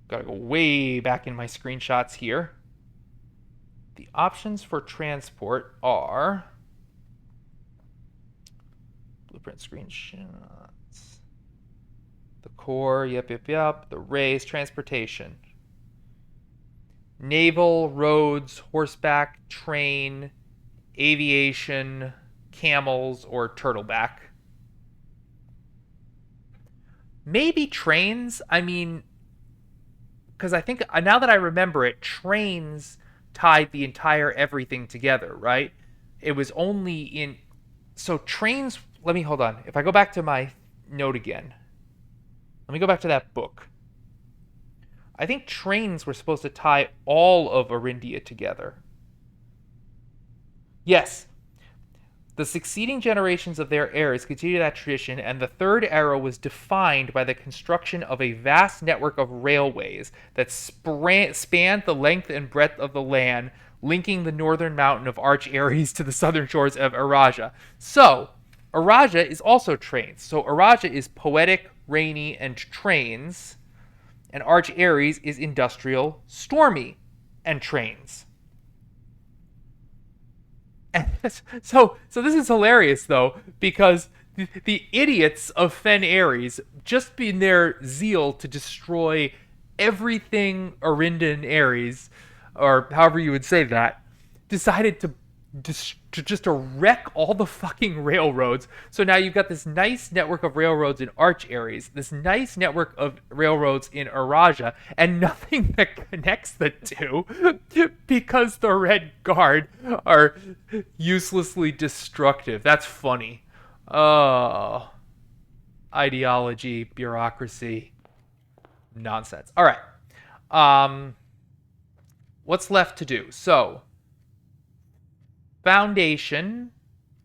Gotta go way back in my screenshots here. The options for transport are blueprint screenshots. The core, yep. The race, transportation. naval, roads, horseback, train, aviation, camels, or turtleback. Maybe trains. I mean, because I think now that I remember it, trains tied the entire everything together, right? It was only in. So trains. Let me hold on. If I go back to my note again, let me go back to that book. I think trains were supposed to tie all of Arindia together. Yes, the succeeding generations of their heirs continued that tradition, and the Third Era was defined by the construction of a vast network of railways that spanned the length and breadth of the land, linking the northern mountain of Arch Ares to the southern shores of Araja. So, Araja is also trains. So, Araja is poetic, rainy, and trains, and Arch Ares is industrial, stormy, and trains. So this is hilarious though, because the idiots of Fen Ares, just in their zeal to destroy everything Arindan Ares, or however you would say that, decided to just to wreck all the fucking railroads. So now you've got this nice network of railroads in Arch Ares, this nice network of railroads in Araja, and nothing that connects the two because the Red Guard are uselessly destructive. That's funny. Oh, ideology, bureaucracy, nonsense. All right. What's left to do? So, foundation,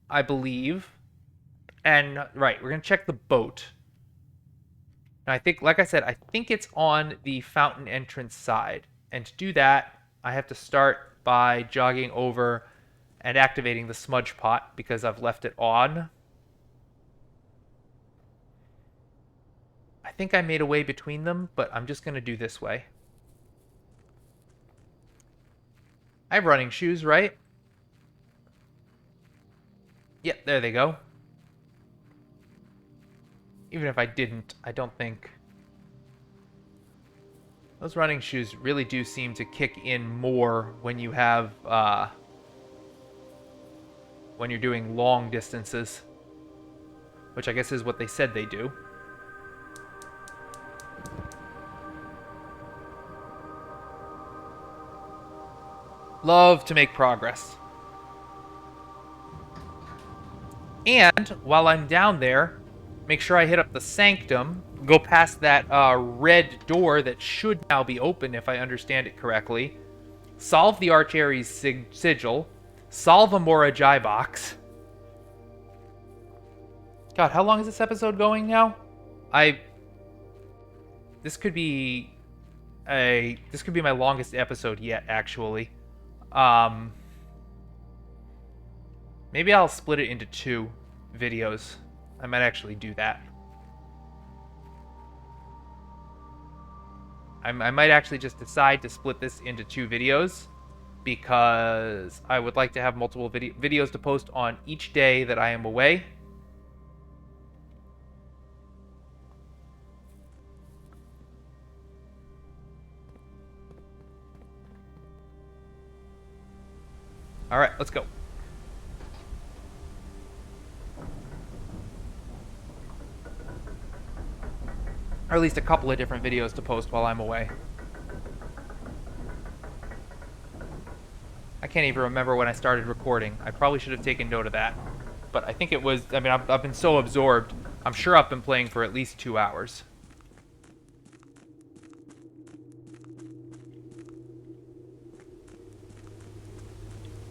I believe. And, right, we're going to check the boat. And I think, like I said, I think it's on the fountain entrance side. And to do that, I have to start by jogging over and activating the smudge pot because I've left it on. I think I made a way between them, but I'm just going to do this way. I have running shoes, right? Yep, there they go. Even if I didn't, I don't think... Those running shoes really do seem to kick in more when you have, when you're doing long distances. Which I guess is what they said they do. Love to make progress. And while I'm down there, make sure I hit up the sanctum, go past that red door that should now be open if I understand it correctly, solve the Arch Ares sigil, solve a Mora Jai box. God, how long is this episode going now? This could be my longest episode yet, actually. Maybe I'll split it into 2 videos. I might actually do that. I might actually just decide to split this into 2 videos because I would like to have multiple videos to post on each day that I am away. All right, let's go. Or at least a couple of different videos to post while I'm away. I can't even remember when I started recording. I probably should have taken note of that. But I think it was... I mean, I've been so absorbed. I'm sure I've been playing for at least 2 hours.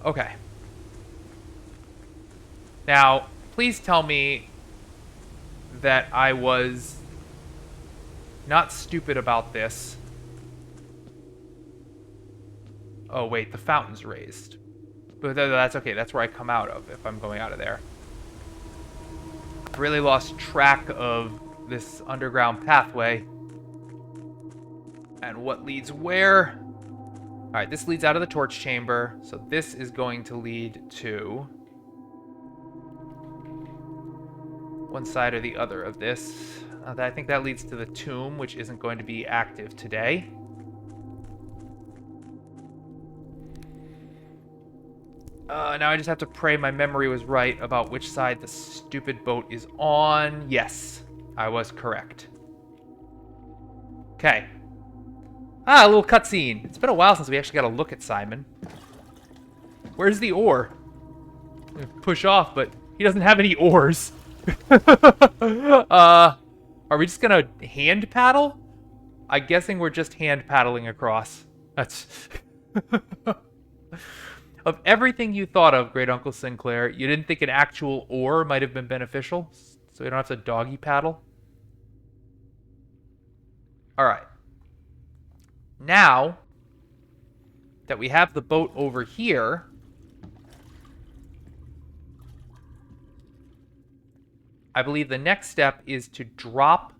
Okay. Now, please tell me that I was not stupid about this. Oh, wait, the fountain's raised. But that's okay, that's where I come out of if I'm going out of there. I really lost track of this underground pathway. And what leads where? Alright, this leads out of the torch chamber. So this is going to lead to one side or the other of this. I think that leads to the tomb, which isn't going to be active today. Now I just have to pray my memory was right about which side the stupid boat is on. Yes, I was correct. Okay. Ah, a little cutscene. It's been a while since we actually got a look at Simon. Where's the oar? Push off, but he doesn't have any oars. Are we just gonna hand paddle? I'm guessing we're just hand paddling across. That's... Of everything you thought of, Great Uncle Sinclair, you didn't think an actual oar might have been beneficial? So you don't have to doggy paddle? Alright. Now that we have the boat over here, I believe the next step is to drop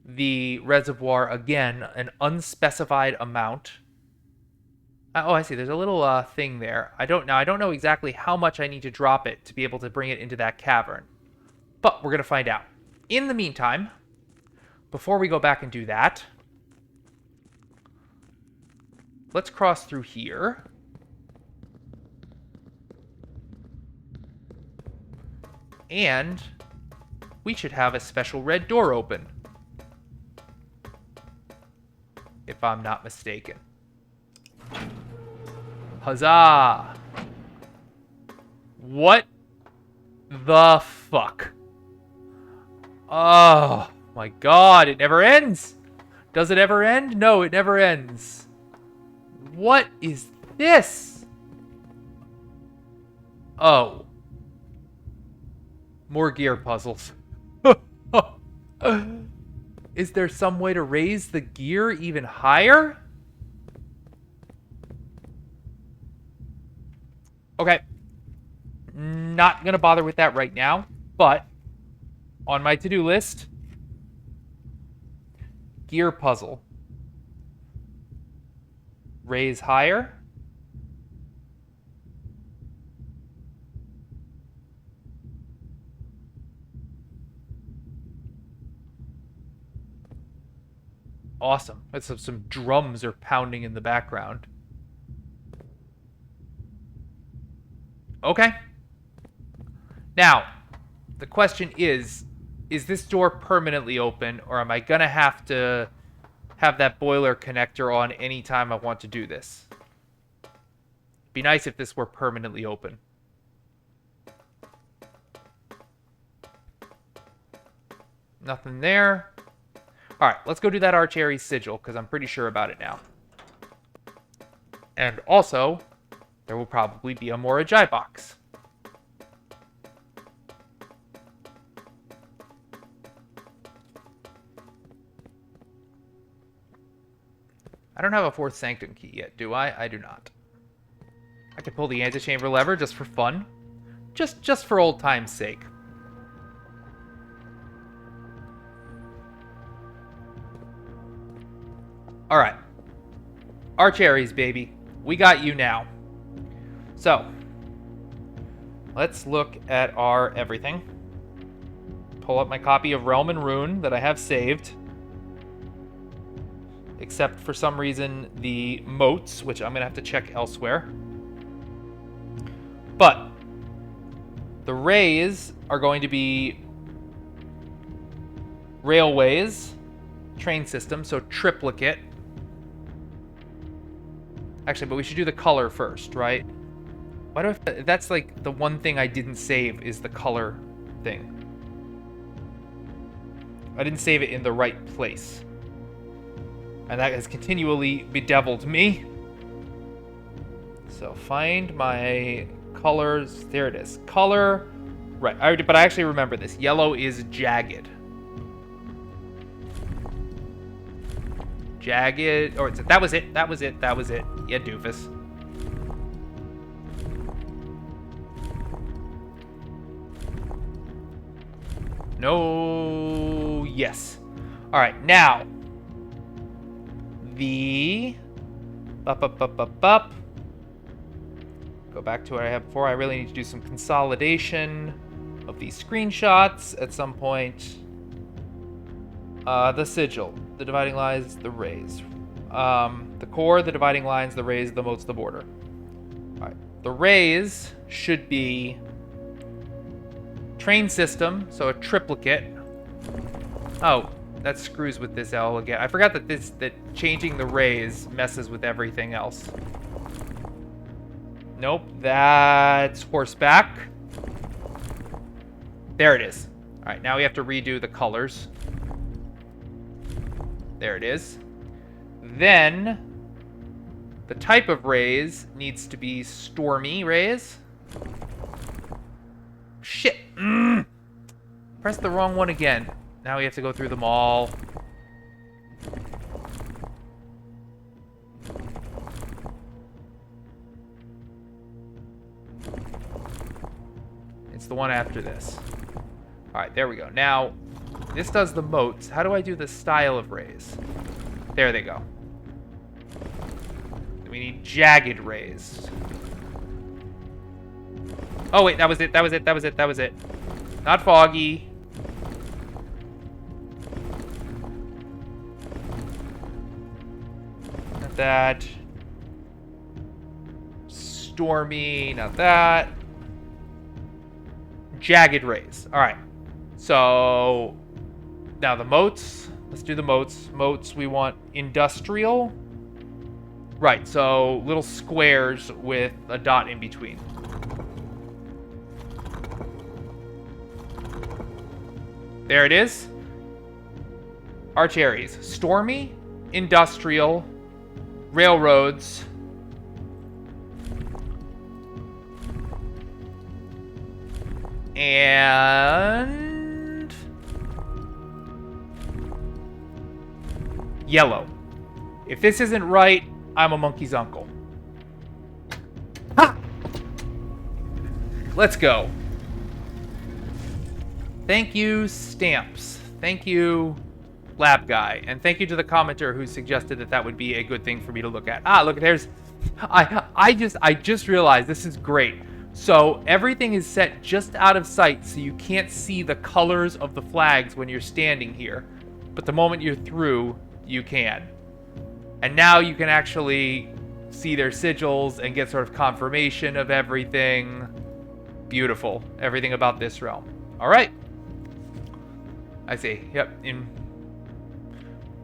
the reservoir again, an unspecified amount. Oh, I see. There's a little thing there. I don't know exactly how much I need to drop it to be able to bring it into that cavern. But we're going to find out. In the meantime, before we go back and do that, let's cross through here. And we should have a special red door open, if I'm not mistaken. Huzzah! What the fuck? Oh my god, it never ends! Does it ever end? No, it never ends. What is this? Oh. More gear puzzles. Is there some way to raise the gear even higher? Okay. Not gonna bother with that right now, but on my to-do list, gear puzzle. Raise higher. Awesome. That's some drums are pounding in the background. Okay. Now, the question is this door permanently open, or am I gonna have to have that boiler connector on anytime I want to do this? Be nice if this were permanently open. Nothing there. Alright, let's go do that Archery sigil, because I'm pretty sure about it now. And also, there will probably be a Mora Jai box. I don't have a fourth sanctum key yet, do I? I do not. I can pull the antechamber lever just for fun. Just for old time's sake. Alright. Archeries, baby. We got you now. So, let's look at our everything. Pull up my copy of Realm and Rune that I have saved. Except for some reason the moats, which I'm going to have to check elsewhere. But the rays are going to be railways, train system, so triplicate. Actually, but we should do the color first, right? Why do I... That's like the one thing I didn't save is the color thing. I didn't save it in the right place. And that has continually bedeviled me. So find my colors. There it is. Color. Right. But I actually remember this. Yellow is jagged. Jagged. Or that was it. That was it. That was it. Yeah, doofus. No. Yes. All right. Now. The up. Go back to what I had before. I really need to do some consolidation of these screenshots at some point. The sigil, the dividing lines, the rays. The core, the dividing lines, the rays, the moats, the border. Alright. The rays should be train system, so a triplicate. Oh, that screws with this L again. I forgot that changing the rays messes with everything else. Nope, that's horseback. There it is. Alright, now we have to redo the colors. There it is. Then, the type of rays needs to be stormy rays. Shit! Press the wrong one again. Now we have to go through them all. It's the one after this. Alright, there we go. Now, this does the moats. How do I do the style of rays? There they go. We need jagged rays. Oh, wait, that was it. That was it. That was it. That was it. Not foggy. Not that. Stormy. Not that. Jagged rays. All right. So now the moats. Let's do the moats. Moats, we want industrial. Right, so little squares with a dot in between. There it is. Arch Aries. Stormy, industrial, railroads, and yellow. If this isn't right, I'm a monkey's uncle. Ha! Let's go. Thank you, Stamps. Thank you, Lab Guy. And thank you to the commenter who suggested that that would be a good thing for me to look at. Ah, look, there's... I just realized this is great. So everything is set just out of sight, so you can't see the colors of the flags when you're standing here. But the moment you're through, you can. And now you can actually see their sigils and get sort of confirmation of everything. Beautiful. Everything about this realm. All right. I see. Yep.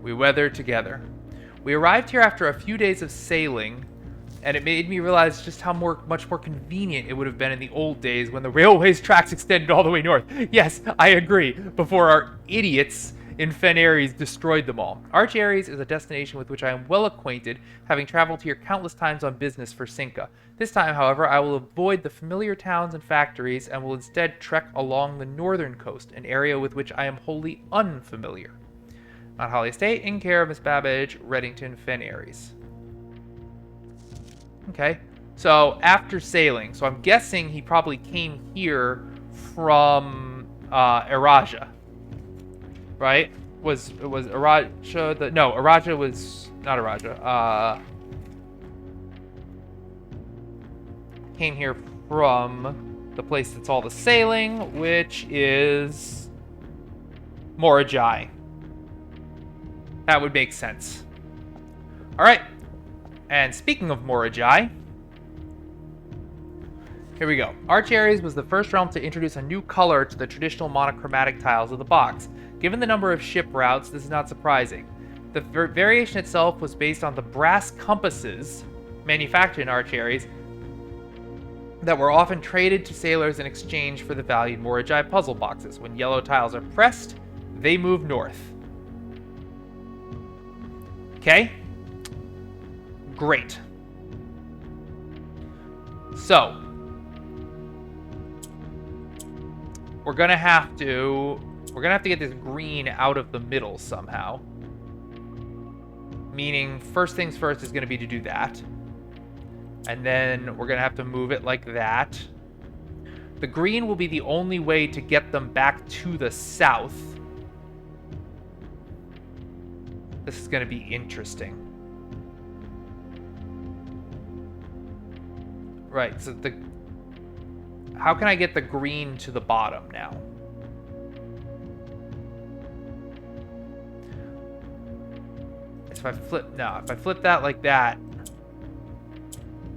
We weather together. We arrived here after a few days of sailing, and it made me realize just how much more convenient it would have been in the old days when the railway's tracks extended all the way north. Yes, I agree. Before our idiots in Fen Aries destroyed them all. Arch Aries is a destination with which I am well acquainted, having traveled here countless times on business for Cinca. This time, however, I will avoid the familiar towns and factories and will instead trek along the northern coast, an area with which I am wholly unfamiliar. Mount Holly Estate, in care of Miss Babbage, Reddington, Fen Aries. Okay, so after sailing, so I'm guessing he probably came here from Eraja. Right? Was Eraja the... No, Eraja was... Not Eraja. Came here from the place that's all the sailing, which is Mora Jai. That would make sense. Alright. And speaking of Mora Jai, here we go. Arch Aries was the first realm to introduce a new color to the traditional monochromatic tiles of the box. Given the number of ship routes, this is not surprising. The variation itself was based on the brass compasses manufactured in Arch Aries that were often traded to sailors in exchange for the valued Mora Jai puzzle boxes. When yellow tiles are pressed, they move north. Okay? Great. So, we're gonna have to get this green out of the middle somehow. Meaning, first things first is gonna be to do that. And then we're gonna have to move it like that. The green will be the only way to get them back to the south. This is gonna be interesting. Right, so how can I get the green to the bottom now? If I flip that like that,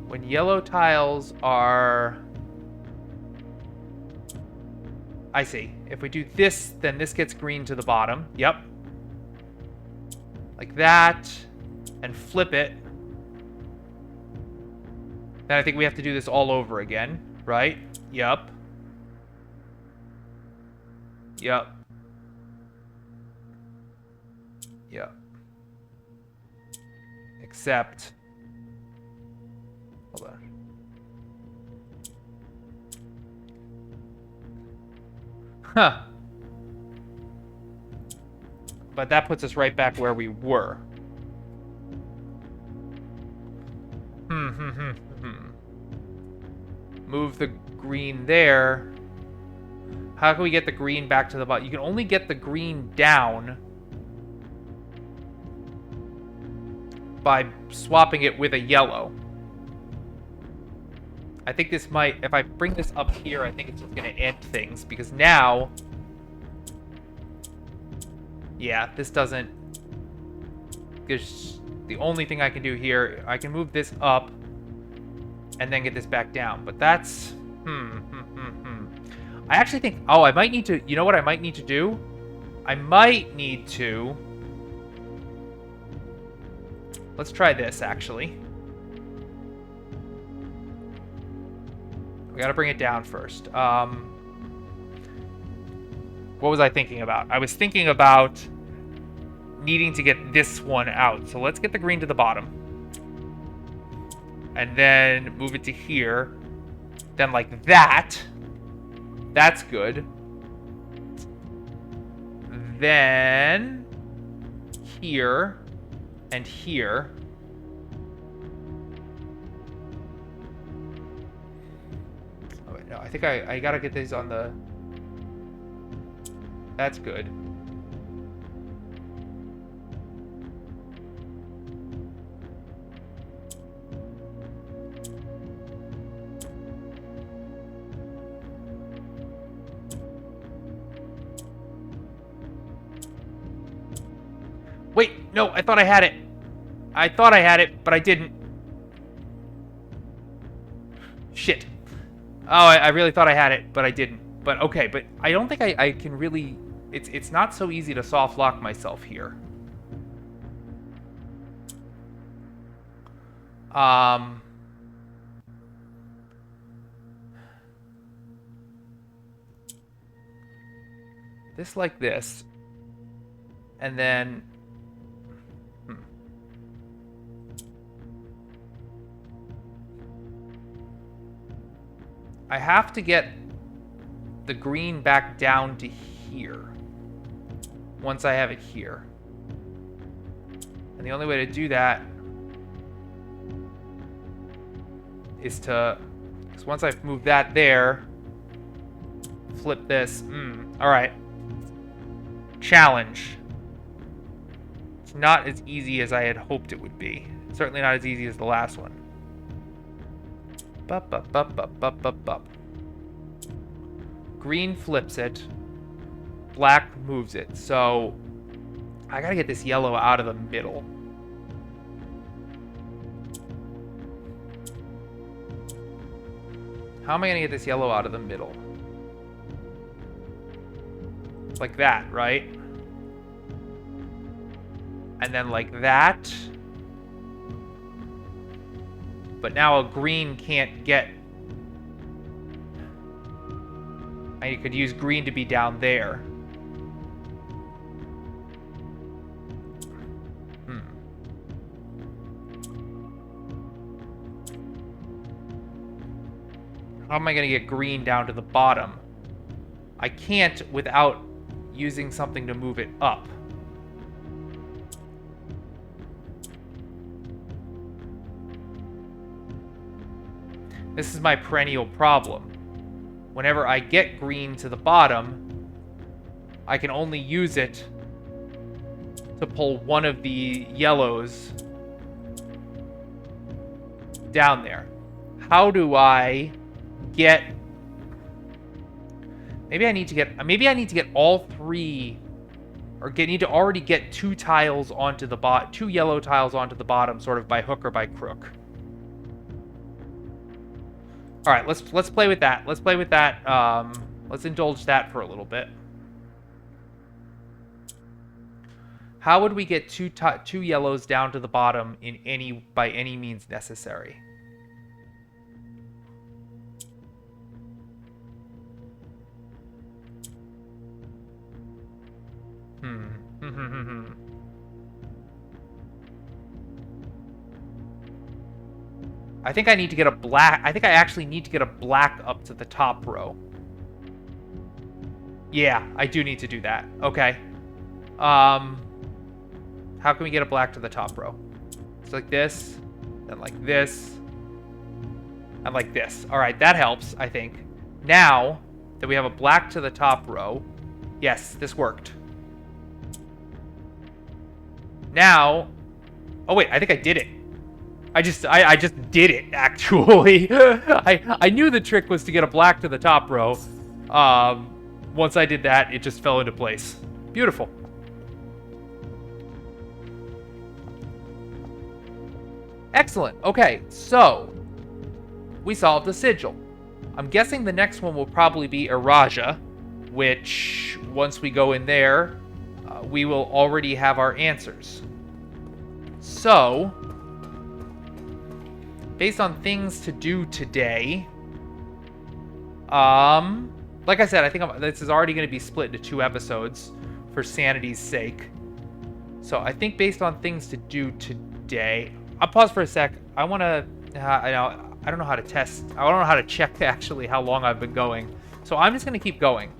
When yellow tiles are... I see. If we do this, then this gets green to the bottom. Yep. Like that. And flip it. Then I think we have to do this all over again, right? Yep. Yep. Yep. Except... Hold on. Huh. But that puts us right back where we were. Move the green there. How can we get the green back to the bottom? You can only get the green down by swapping it with a yellow. I think this might, if I bring this up here, I think it's just going to end things, because now, yeah, this doesn't, there's the only thing I can do here, I can move this up and then get this back down, but that's, I actually think, oh, I might need to, you know what I might need to do? I might need to, let's try this, actually. We gotta bring it down first. What was I thinking about? I was thinking about needing to get this one out. So let's get the green to the bottom. And then move it to here. Then like that. That's good. Then here and here. Oh, wait, no, I think I gotta get these on the... That's good. Wait, no, I thought I had it. I thought I had it, but I didn't. Shit. Oh, I really thought I had it, but I didn't. But okay, but I don't think I can really... It's not so easy to soft lock myself here. This like this. And then... I have to get the green back down to here. Once I have it here. And the only way to do that is to... Because once I've moved that there, flip this. Alright. Challenge. It's not as easy as I had hoped it would be. Certainly not as easy as the last one. Bup, bup, bup, bup, bup, bup, bup. Green flips it. Black moves it. So I gotta get this yellow out of the middle. How am I gonna get this yellow out of the middle? Like that, right? And then like that. But now a green can't get... I could use green to be down there. How am I going to get green down to the bottom? I can't without using something to move it up. This is my perennial problem. Whenever I get green to the bottom, I can only use it to pull one of the yellows down there. How do I get... Maybe I need to get all three, or need to already get two tiles onto the two yellow tiles onto the bottom, sort of by hook or by crook. All right, let's play with that. Let's play with that. Let's indulge that for a little bit. How would we get two yellows down to the bottom by any means necessary? I think I need to get a black. I think I actually need to get a black up to the top row. Yeah, I do need to do that. Okay. How can we get a black to the top row? It's like this, then like this, and like this. All right, that helps, I think. Now that we have a black to the top row, yes, this worked. Now, oh wait, I think I did it. I just did it, actually. I knew the trick was to get a black to the top row. Once I did that, it just fell into place. Beautiful. Excellent. Okay, so we solved the sigil. I'm guessing the next one will probably be Raja, which, once we go in there, we will already have our answers. So, based on things to do today, like I said, I think this is already going to be split into 2 episodes for sanity's sake. So I think based on things to do today, I'll pause for a sec. I want to, I don't know how to test. I don't know how to check actually how long I've been going. So I'm just going to keep going.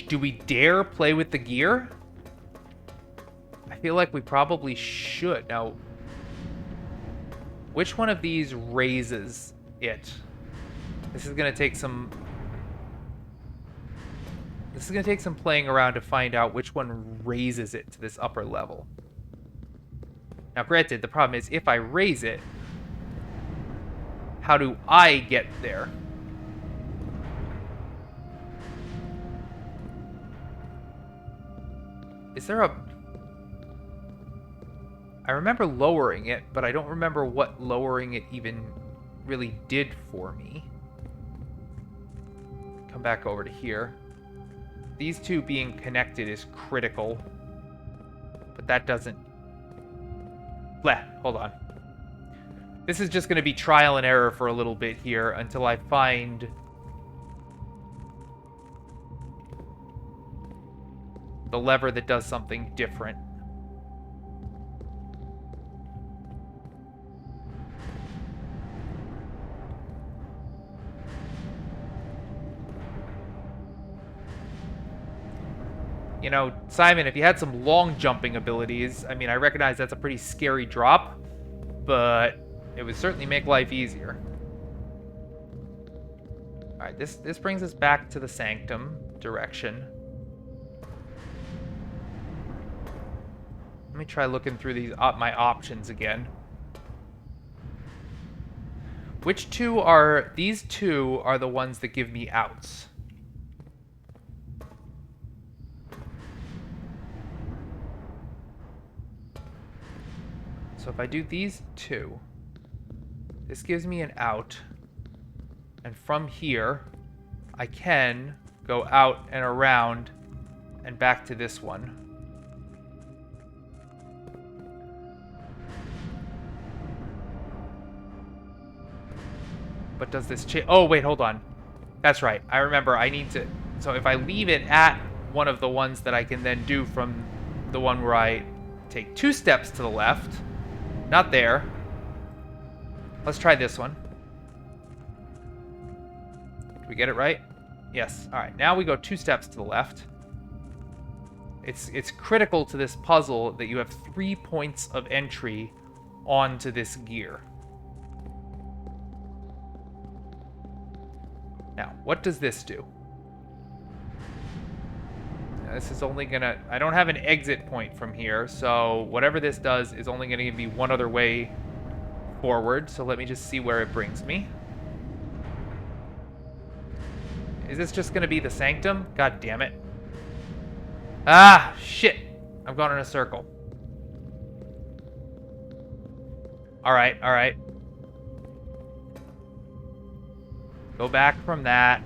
Do we dare play with the gear? I feel like we probably should. Now, which one of these raises it? This is going to take some... This is going to take some playing around to find out which one raises it to this upper level. Now, granted, the problem is if I raise it, how do I get there? Is there a... I remember lowering it, but I don't remember what lowering it even really did for me. Come back over to here. These two being connected is critical. But that doesn't... Hold on. This is just going to be trial and error for a little bit here until I find... the lever that does something different. You know, Simon, if you had some long jumping abilities, I mean, I recognize that's a pretty scary drop, but it would certainly make life easier. Alright, this brings us back to the sanctum direction. Let me try looking through these my options again. Which two are... These two are the ones that give me outs. So if I do these two, this gives me an out. And from here, I can go out and around and back to this one. But does this change? Oh, wait, hold on. That's right. I remember I need to... So if I leave it at one of the ones that I can then do from the one where I take 2 steps to the left. Not there. Let's try this one. Did we get it right? Yes. All right. Now we go 2 steps to the left. It's critical to this puzzle that you have 3 points of entry onto this gear. Now, what does this do? Now, this is only gonna... I don't have an exit point from here, so whatever this does is only gonna give me one other way forward. So let me just see where it brings me. Is this just gonna be the sanctum? God damn it. Ah, shit. I'm going in a circle. Alright, alright. Go back from that.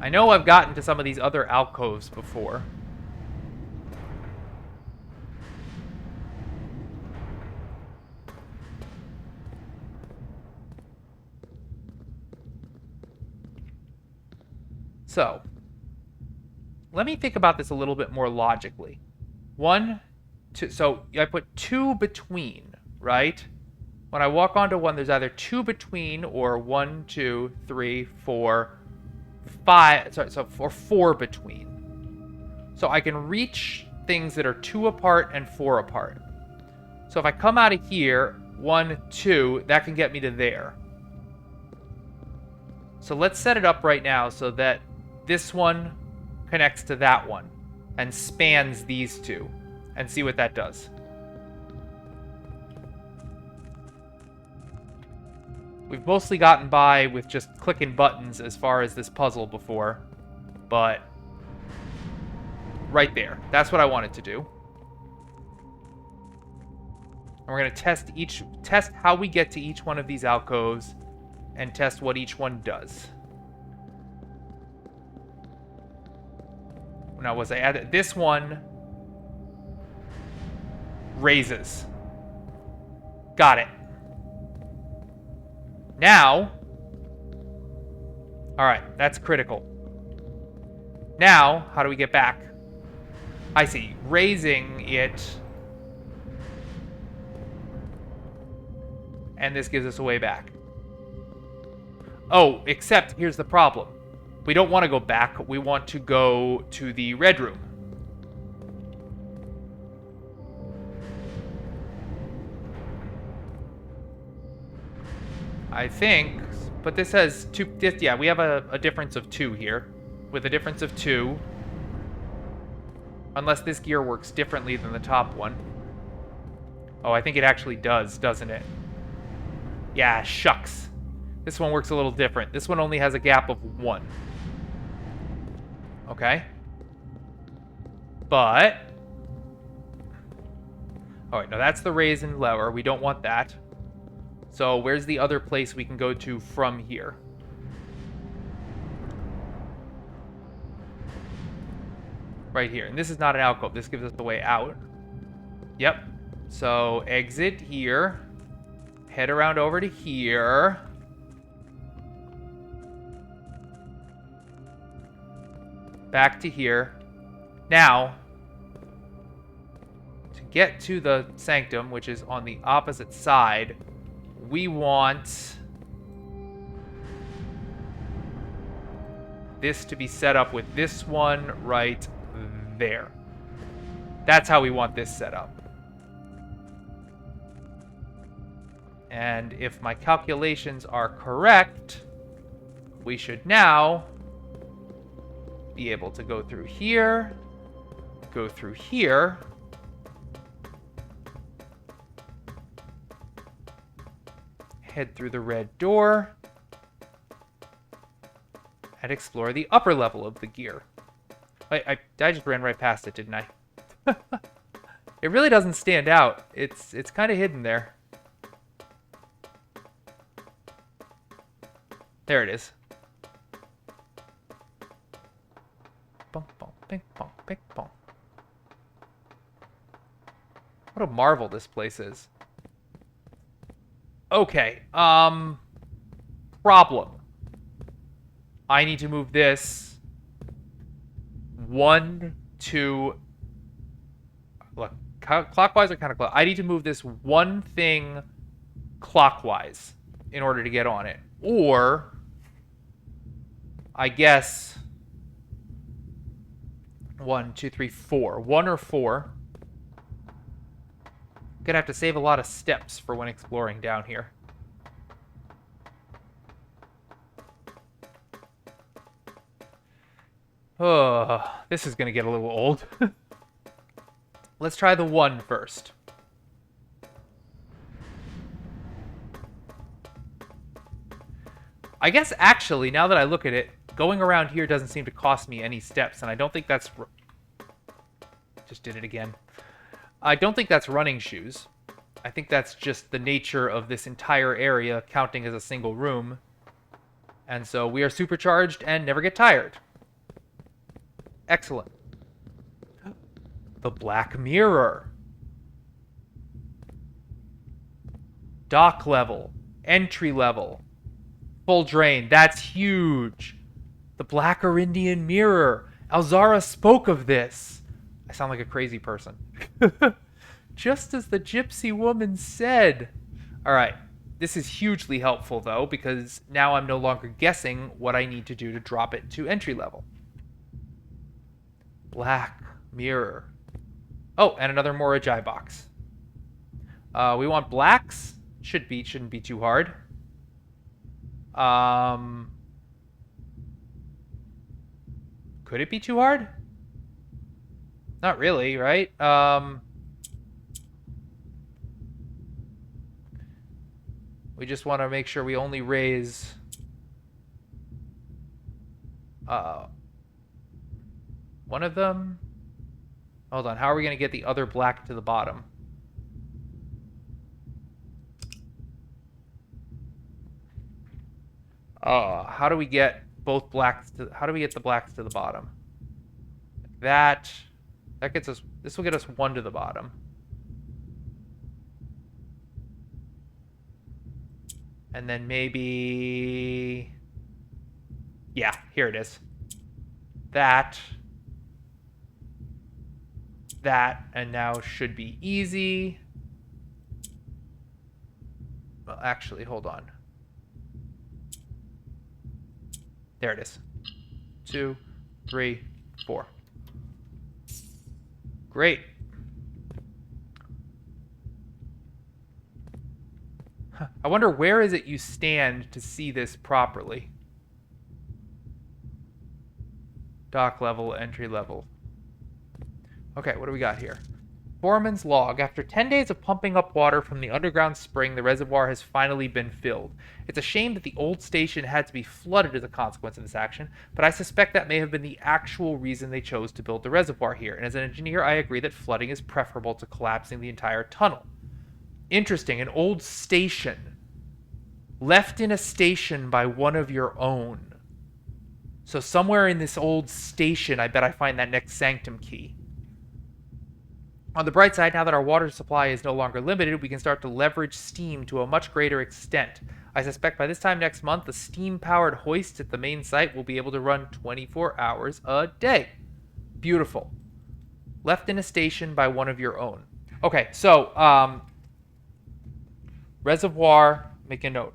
I know I've gotten to some of these other alcoves before. So, let me think about this a little bit more logically. 1, 2, so I put 2 between, right? When I walk onto one, there's either 2 between or 1, 2, 3, 4, 5, sorry, so 4 between. So I can reach things that are 2 apart and 4 apart. So if I come out of here, 1, 2, that can get me to there. So let's set it up right now so that this one connects to that one and spans these two and see what that does. We've mostly gotten by with just clicking buttons as far as this puzzle before, but right there. That's what I wanted to do. And we're going to test how we get to each one of these alcoves and test what each one does. Now, was I added this one raises. Got it. Now, all right, that's critical. Now, how do we get back? I see. Raising it. And this gives us a way back. Oh, except here's the problem. We don't want to go back. We want to go to the red room. I think, but this has 2, yeah, we have a difference of 2 here. With a difference of 2. Unless this gear works differently than the top one. Oh, I think it actually does, doesn't it? Yeah, shucks. This one works a little different. This one only has a gap of 1. Okay. But... oh, wait, no, that's the raise and lower. We don't want that. So where's the other place we can go to from here? Right here. And this is not an alcove. This gives us the way out. Yep. So exit here. Head around over to here. Back to here. Now, to get to the sanctum, which is on the opposite side, we want this to be set up with this one right there. That's how we want this set up. And if my calculations are correct, we should now be able to go through here, go through here, head through the red door, and explore the upper level of the gear. I just ran right past it, didn't I? It really doesn't stand out. It's kind of hidden there. There it is. Bum, bum, ping, pong, ping, pong. What a marvel this place is. Okay, problem. I need to move this 1, 2, look, clockwise or counterclockwise? I need to move this one thing clockwise in order to get on it. Or, I guess, 1, 2, 3, 4. 1 or 4. Gonna have to save a lot of steps for when exploring down here. Oh, this is gonna get a little old. Let's try the 1 first. I guess actually, now that I look at it, going around here doesn't seem to cost me any steps, and I don't think that's... just did it again. I don't think that's running shoes. I think that's just the nature of this entire area counting as a single room. And so we are supercharged and never get tired. Excellent. The Black Mirror. Dock level. Entry level. Full drain. That's huge. The Black Indian Mirror. Alzara spoke of this. I sound like a crazy person. Just as the gypsy woman said. All right. This is hugely helpful, though, because now I'm no longer guessing what I need to do to drop it to entry level. Black Mirror. Oh, and another Mora Jai box. We want blacks. Shouldn't be too hard. Could it be too hard? Not really, right? We just want to make sure we only raise one of them. Hold on, how are we going to get the other black to the bottom? How do we get both blacks to, how do we get the blacks to the bottom? That gets us, this will get us one to the bottom. And then maybe, yeah, here it is. That, and now should be easy. Well, actually, hold on. There it is. 2, 3, 4. Great. I wonder where is it you stand to see this properly? Dock level, entry level. Okay, what do we got here? Foreman's log. After 10 days of pumping up water from the underground spring, the reservoir has finally been filled. It's a shame that the old station had to be flooded as a consequence of this action, but I suspect that may have been the actual reason they chose to build the reservoir here, and as an engineer I agree that flooding is preferable to collapsing the entire tunnel. Interesting, an old station. Left in a station by one of your own. So somewhere in this old station, I bet I find that next sanctum key. On the bright side, now that our water supply is no longer limited, we can start to leverage steam to a much greater extent. I suspect by this time next month, the steam-powered hoist at the main site will be able to run 24 hours a day. Beautiful. Left in a station by one of your own. Okay, so, reservoir, make a note.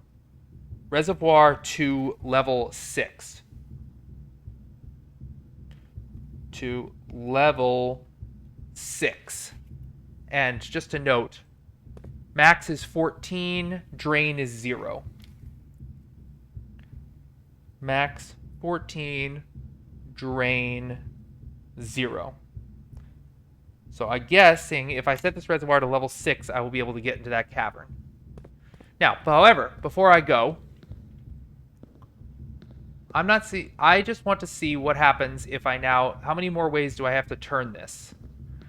Reservoir to level 6. To level 6. And just a note, max is 14, drain is 0. Max 14, drain 0. So I'm guessing if I set this reservoir to level 6, I will be able to get into that cavern. Now, however, before I go, I just want to see what happens if I now, how many more ways do I have to turn this?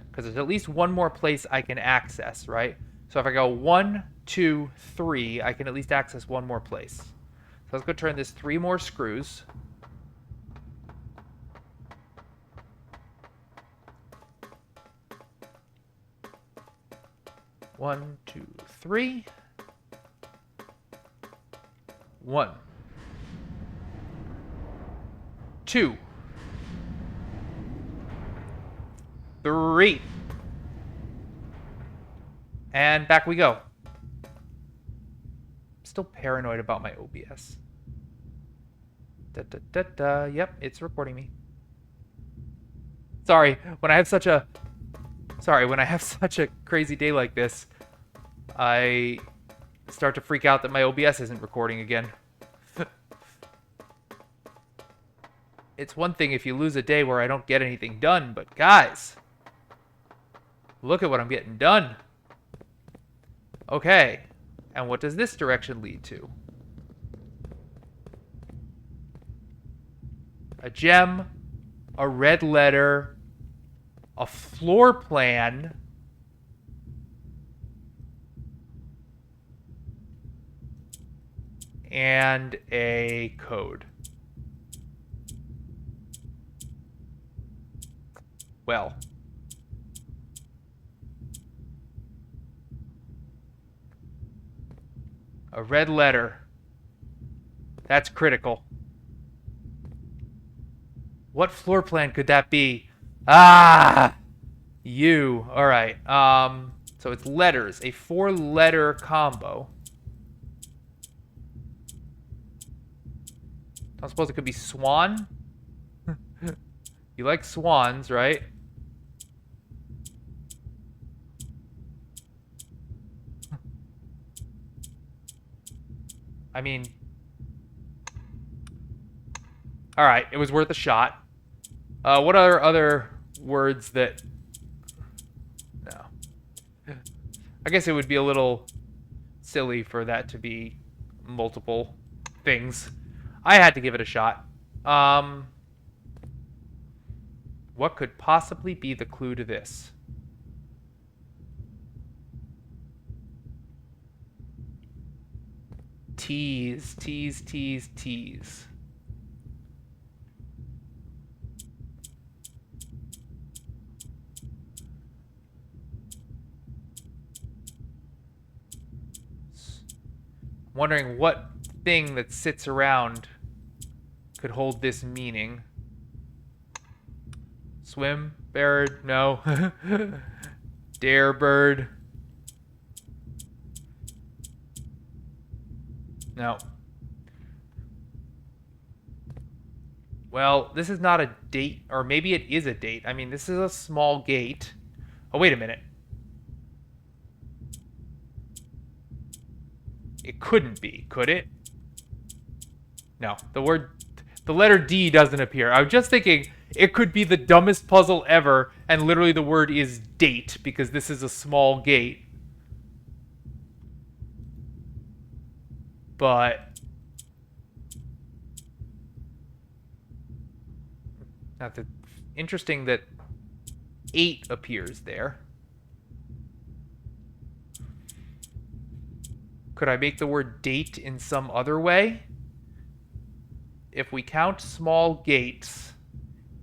Because there's at least one more place I can access, right? So if I go 1, 2, 3, I can at least access one more place. So let's go turn this 3 more screws. One, 2, 3. 1, 2, 3. And back we go. Still paranoid about my OBS. Yep, it's recording me. Sorry, when I have such a crazy day like this, I start to freak out that my OBS isn't recording again. It's one thing if you lose a day where I don't get anything done, but guys, look at what I'm getting done. Okay, and what does this direction lead to? A gem, a red letter, a floor plan, and a code. Well. A red letter. That's critical. What floor plan could that be? Ah! U. Alright. So it's letters. A 4-letter combo. I suppose it could be swan? You like swans, right? I mean... Alright, it was worth a shot. What are other words that... No. I guess it would be a little silly for that to be multiple things. I had to give it a shot. What could possibly be the clue to this? Tease, tease, tease, tease. Wondering what thing that sits around could hold this meaning. Swim bird? No. Dare bird? No. Well, this is not a date, or maybe it is a date. I mean, this is a small gate. Oh, wait a minute. It couldn't be, could it? No, the letter D doesn't appear. I was just thinking it could be the dumbest puzzle ever, and literally the word is date, because this is a small gate. But... Now, it's interesting that 8 appears there. Could I make the word date in some other way? If we count small gates,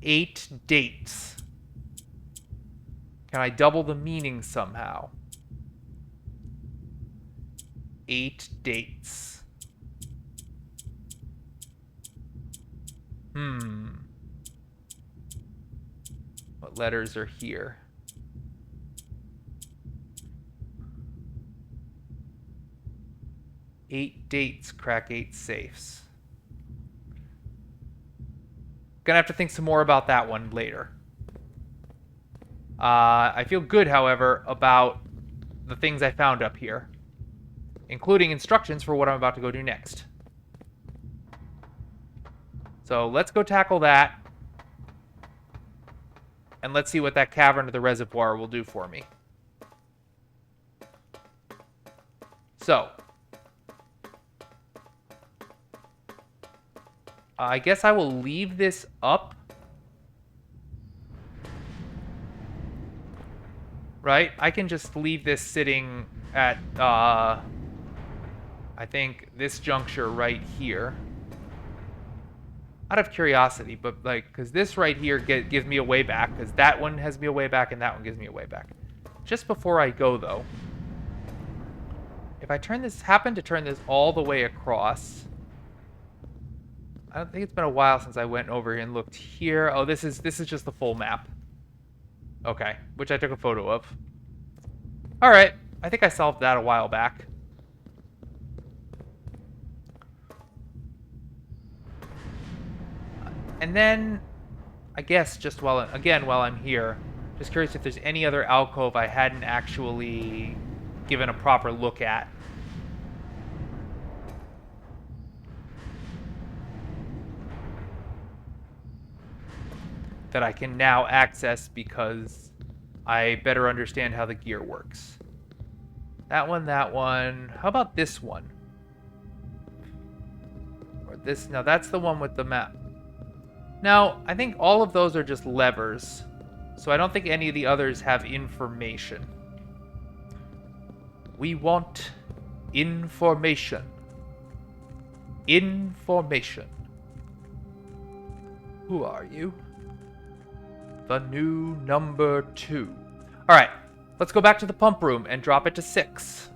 8 dates. Can I double the meaning somehow? 8 dates. What letters are here? Eight dates crack 8 safes. Gonna have to think some more about that one later. I feel good, however, about the things I found up here, including instructions for what I'm about to go do next. So let's go tackle that, and let's see what that cavern of the reservoir will do for me. So, I guess I will leave this up. Right? I can just leave this sitting at, I think, this juncture right here. Out of curiosity, but, like, because this right here gives me a way back, because that one has me a way back, and that one gives me a way back. Just before I go, though, if I happen to turn this all the way across... I don't think it's been a while since I went over here and looked here. Oh, this is just the full map. Okay, which I took a photo of. All right, I think I solved that a while back. And then, I guess just while I'm here, just curious if there's any other alcove I hadn't actually given a proper look at. That I can now access because I better understand how the gear works. That one, that one. How about this one? Or this? No, that's the one with the map. Now, I think all of those are just levers, so I don't think any of the others have information. We want information. Information. Who are you? The new number 2. Alright, let's go back to the pump room and drop it to 6.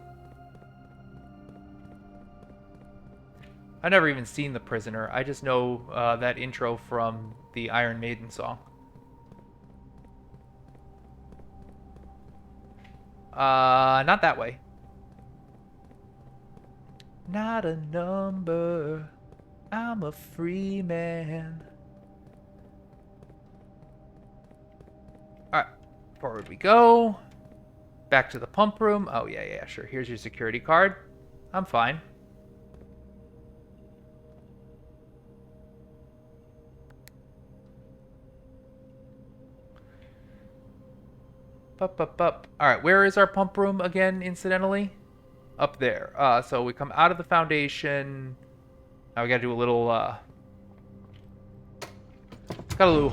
I've never even seen The Prisoner. I just know that intro from the Iron Maiden song. Not that way. Not a number. I'm a free man. Alright, forward we go. Back to the pump room. Oh, yeah, sure. Here's your security card. I'm fine. Alright, where is our pump room again, incidentally? Up there. So we come out of the foundation. Now we gotta do a little, got a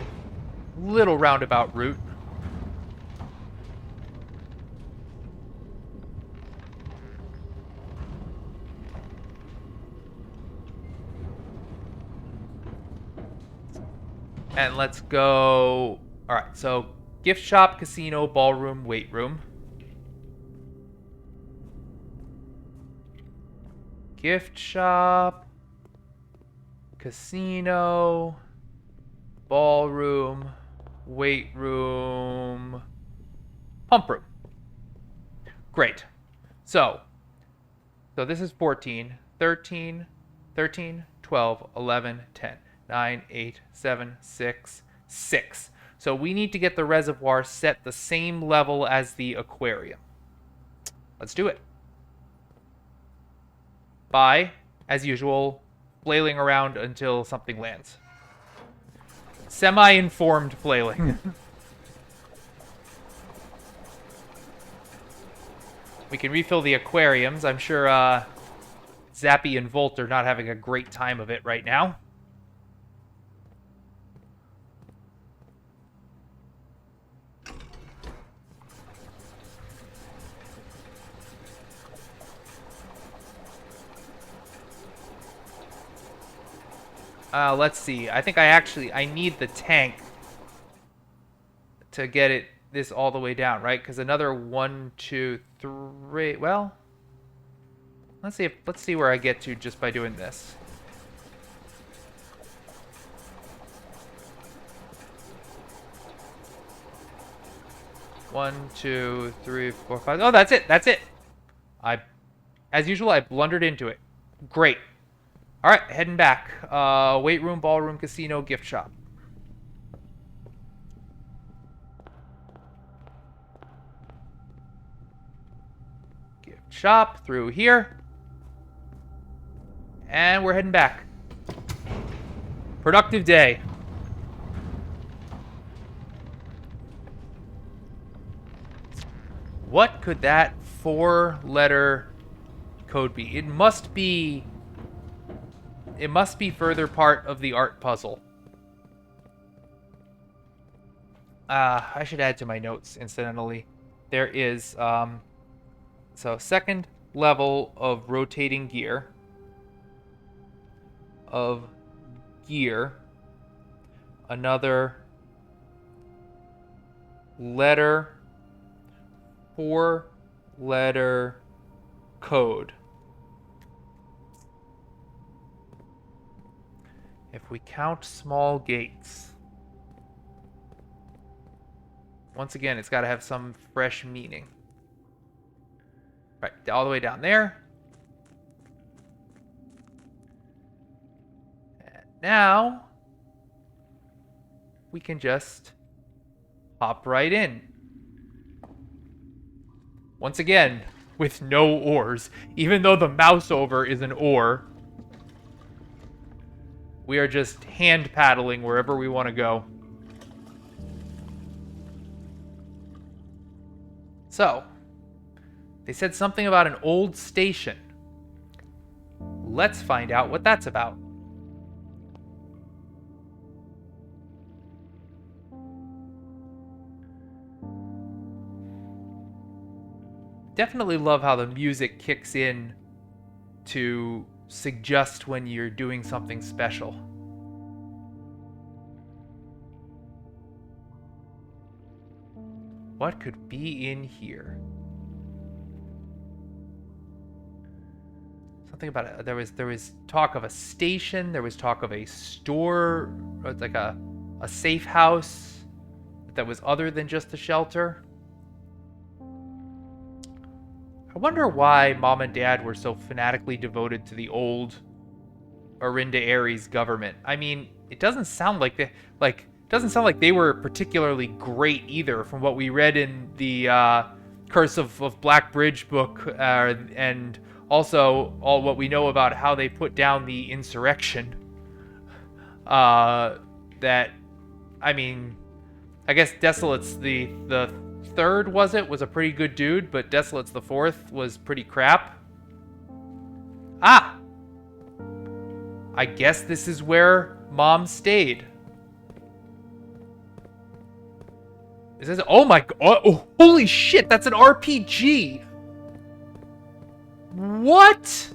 little roundabout route. And let's go... Alright, so gift shop, casino, ballroom, weight room. Gift shop, casino, ballroom, weight room, pump room. Great. So this is 14, 13, 12, 11, 10, 9, 8, 7, 6, 6. So we need to get the reservoir set the same level as the aquarium. Let's do it. By, as usual, flailing around until something lands. Semi-informed flailing. We can refill the aquariums. I'm sure Zappy and Volt are not having a great time of it right now. Let's see. I think I need the tank to get this all the way down, right? Because another 1, 2, 3. Well, let's see where I get to just by doing this. One, 2, 3, 4, 5. Oh, that's it. That's it. As usual, I blundered into it. Great. All right, heading back. Weight room, ballroom, casino, gift shop. Gift shop through here. And we're heading back. Productive day. What could that 4-letter code be? It must be further part of the art puzzle. I should add to my notes, incidentally. There is, so second level of rotating gear. Another letter, 4-letter code. If we count small gates, once again, it's got to have some fresh meaning. Right, all the way down there. And now we can just hop right in. Once again, with no oars. Even though the mouse over is an oar, we are just hand paddling wherever we want to go. So, they said something about an old station. Let's find out what that's about. Definitely love how the music kicks in to suggest when you're doing something special. What could be in here? Something about it. There was talk of a station. There was talk of a store, like a safe house that was other than just a shelter. I wonder why Mom and Dad were so fanatically devoted to the old Orinda Aries government. I mean, it doesn't sound like they were particularly great either, from what we read in the Curse of Black Bridge book, and also all what we know about how they put down the insurrection. That, I mean, I guess Desolate's the third was a pretty good dude, but Desolate's the fourth was pretty crap. Ah! I guess this is where Mom stayed. Is this? Oh my god! Oh, holy shit! That's an RPG. What?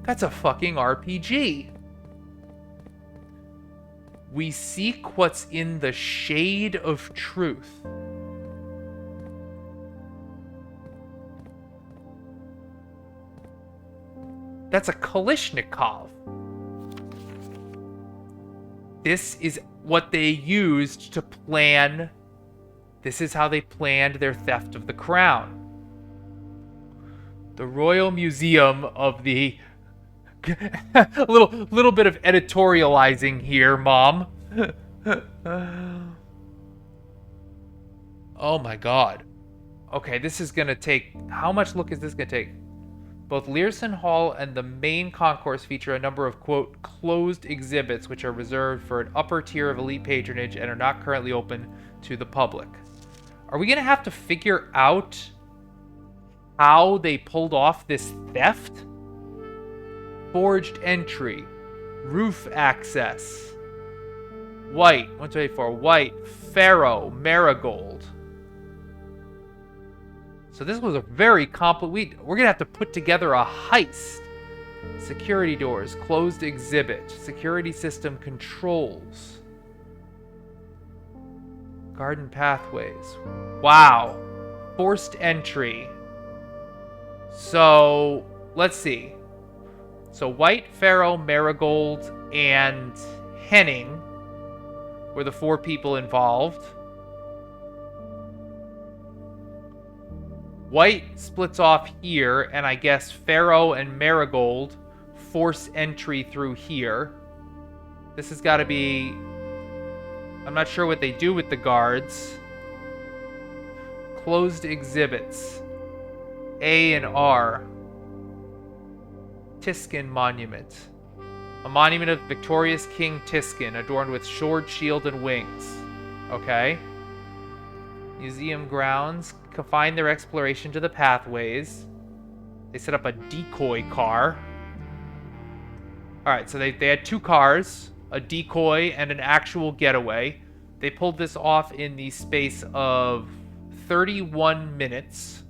That's a fucking RPG. We seek what's in the shade of truth. That's a Kalashnikov. This is what they used to plan. This is how they planned their theft of the crown. The Royal Museum of the... a little bit of editorializing here, Mom. Oh my god. Okay, this is gonna take... How much look is this gonna take? Both Learson Hall and the main concourse feature a number of, quote, closed exhibits which are reserved for an upper tier of elite patronage and are not currently open to the public. Are we gonna have to figure out how they pulled off this theft? Forged entry, roof access, white, 124, white, pharaoh, marigold. So this was a very complete, we're gonna have to put together a heist. Security doors, closed exhibit, security system controls. Garden pathways. Wow. Forced entry. So, let's see. So White, Pharaoh, Marigold, and Henning were the four people involved. White splits off here, and I guess Pharaoh and Marigold force entry through here. This has got to be... I'm not sure what they do with the guards. Closed exhibits. A and R. Tiskin Monument. A monument of victorious King Tiskin, adorned with sword, shield, and wings. Okay. Museum grounds. Confine their exploration to the pathways. They set up a decoy car. Alright, so they had two cars. A decoy and an actual getaway. They pulled this off in the space of 31 minutes.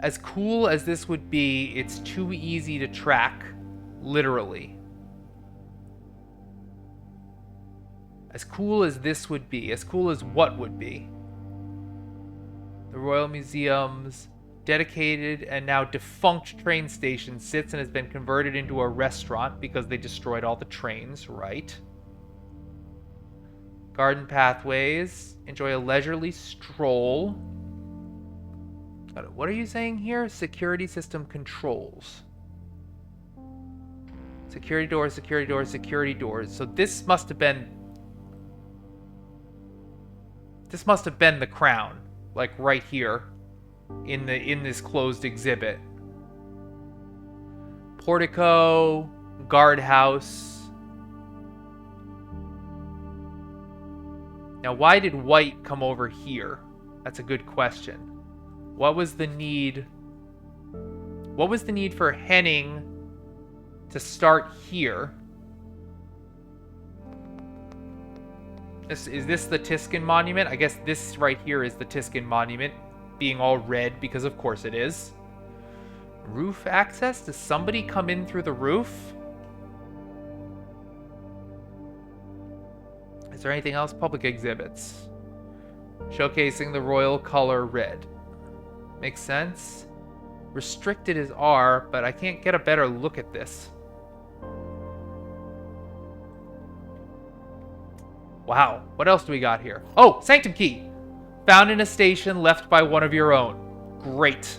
As cool as this would be, it's too easy to track, literally. As cool as this would be, as cool as what would be. The Royal Museum's dedicated and now defunct train station sits and has been converted into a restaurant because they destroyed all the trains, right? Garden pathways. Enjoy a leisurely stroll. What are you saying here? Security system controls. Security doors, security doors, security doors. So this must have been... This must have been the crown. Like right here. In this closed exhibit. Portico. Guardhouse. Now why did White come over here? That's a good question. What was the need? What was the need for Henning to start here? Is this the Tiskin Monument? I guess this right here is the Tiskin Monument being all red because of course it is. Roof access? Does somebody come in through the roof? Is there anything else? Public exhibits. Showcasing the royal color red. Makes sense. Restricted is R, but I can't get a better look at this. Wow, what else do we got here? Oh, Sanctum Key! Found in a station left by one of your own. Great.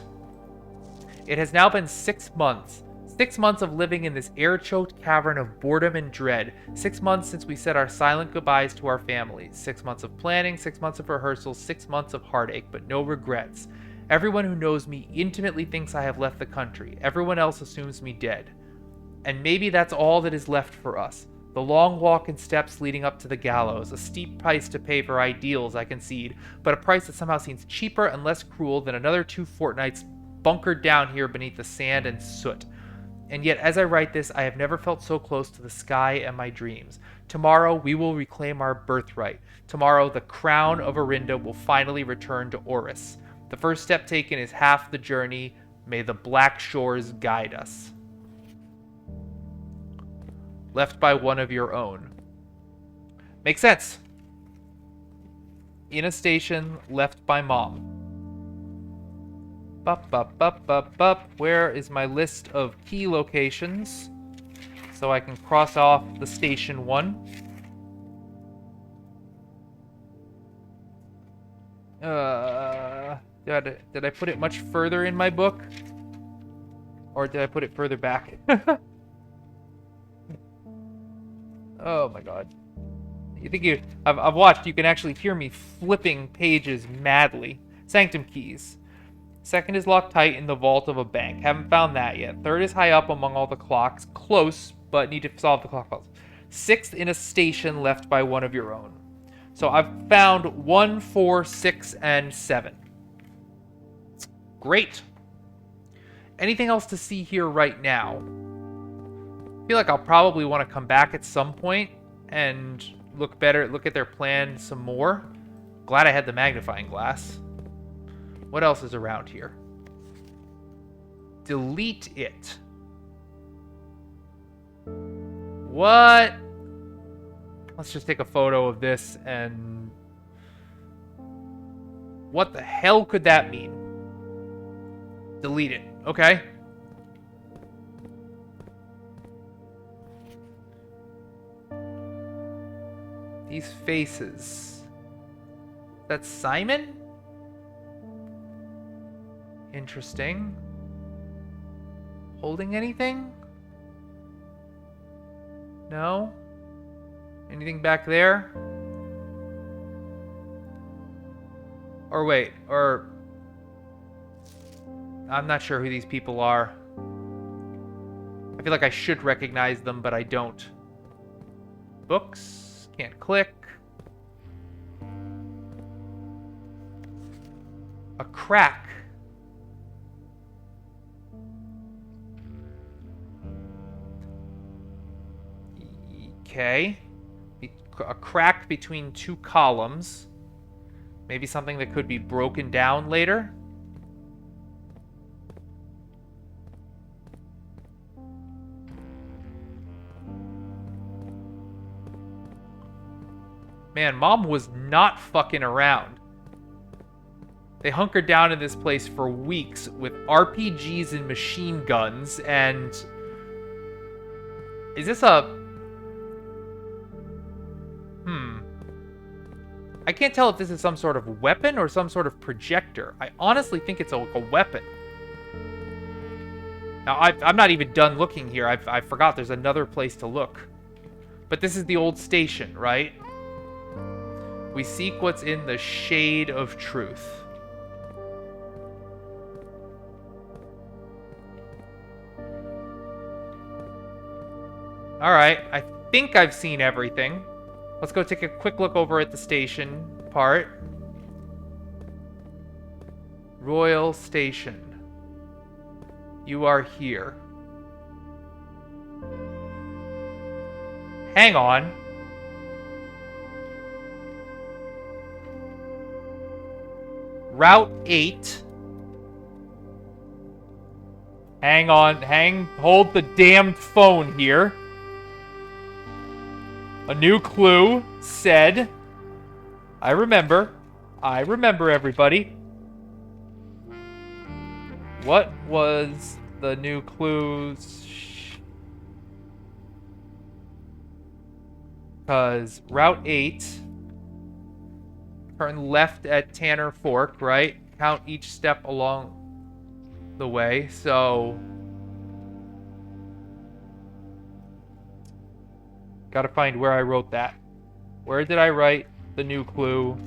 It has now been 6 months. 6 months of living in this air-choked cavern of boredom and dread. 6 months since we said our silent goodbyes to our families. 6 months of planning, 6 months of rehearsals, 6 months of heartache, but no regrets. Everyone who knows me intimately thinks I have left the country. Everyone else assumes me dead. And maybe that's all that is left for us. The long walk and steps leading up to the gallows. A steep price to pay for ideals, I concede, but a price that somehow seems cheaper and less cruel than another 2 fortnights bunkered down here beneath the sand and soot. And yet, as I write this, I have never felt so close to the sky and my dreams. Tomorrow, we will reclaim our birthright. Tomorrow, the crown of Orinda will finally return to Oris. The first step taken is half the journey. May the black shores guide us. Left by one of your own. Makes sense. In a station left by mom. Where is my list of key locations? So I can cross off the station one. Did I put it much further in my book? Or did I put it further back? Oh my god. You think I've watched, you can actually hear me flipping pages madly. Sanctum keys. Second is locked tight in the vault of a bank. Haven't found that yet. Third is high up among all the clocks. Close, but need to solve the clock puzzle. Sixth in a station left by one of your own. So I've found 1, 4, 6, and 7. Great. Anything else to see here right now? I feel like I'll probably want to come back at some point and look at their plan some more. Glad I had the magnifying glass. What else is around here? Delete it. What? Let's just take a photo of this and... What the hell could that mean? Delete it. Okay. These faces. That's Simon? Interesting. Holding anything? No? Anything back there? Or wait, or... I'm not sure who these people are. I feel like I should recognize them, but I don't. Books? Can't click. A crack. Okay. A crack between 2 columns. Maybe something that could be broken down later. Man, Mom was not fucking around. They hunkered down in this place for weeks with RPGs and machine guns, and... Is this a... I can't tell if this is some sort of weapon or some sort of projector. I honestly think it's a weapon. Now, I'm not even done looking here. I forgot there's another place to look. But this is the old station, right? We seek what's in the shade of truth. Alright, I think I've seen everything. Let's go take a quick look over at the station part. Royal Station. You are here. Hang on. Route 8. Hang on, hold the damned phone here. A new clue said, I remember everybody. What was the new clues? Because Route 8, turn left at Tanner Fork, right? Count each step along the way, so... Gotta find where I wrote that. Where did I write the new clue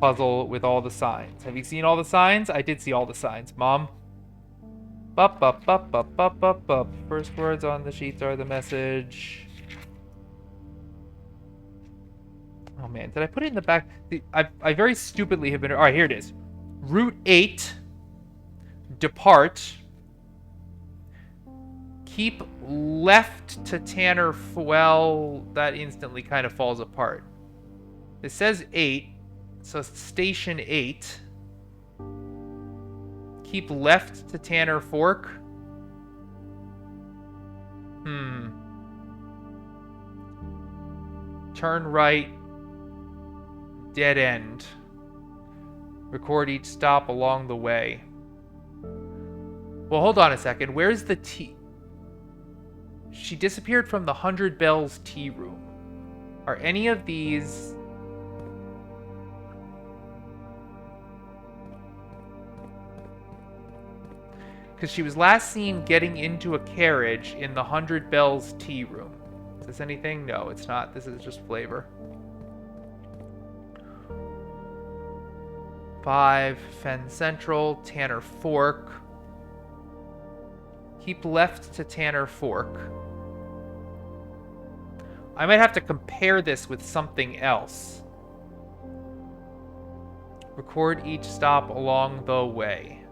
puzzle with all the signs? Have you seen all the signs? I did see all the signs, Mom. Bup, bup, bup, bup, bup, bup, bup. First words on the sheets are the message. Oh man, did I put it in the back? I very stupidly have been... Alright, here it is. Route 8. Depart. Keep left to Tanner... Well, that instantly kind of falls apart. It says 8, so Station 8. Keep left to Tanner Fork. Turn right. Dead end. Record each stop along the way. Well, hold on a second. Where's the tea? She disappeared from the 100 Bells tea room. Are any of these... Because she was last seen getting into a carriage in the 100 Bells tea room. Is this anything? No, it's not. This is just flavor. 5, Fen Central, Tanner Fork. Keep left to Tanner Fork. I might have to compare this with something else. Record each stop along the way.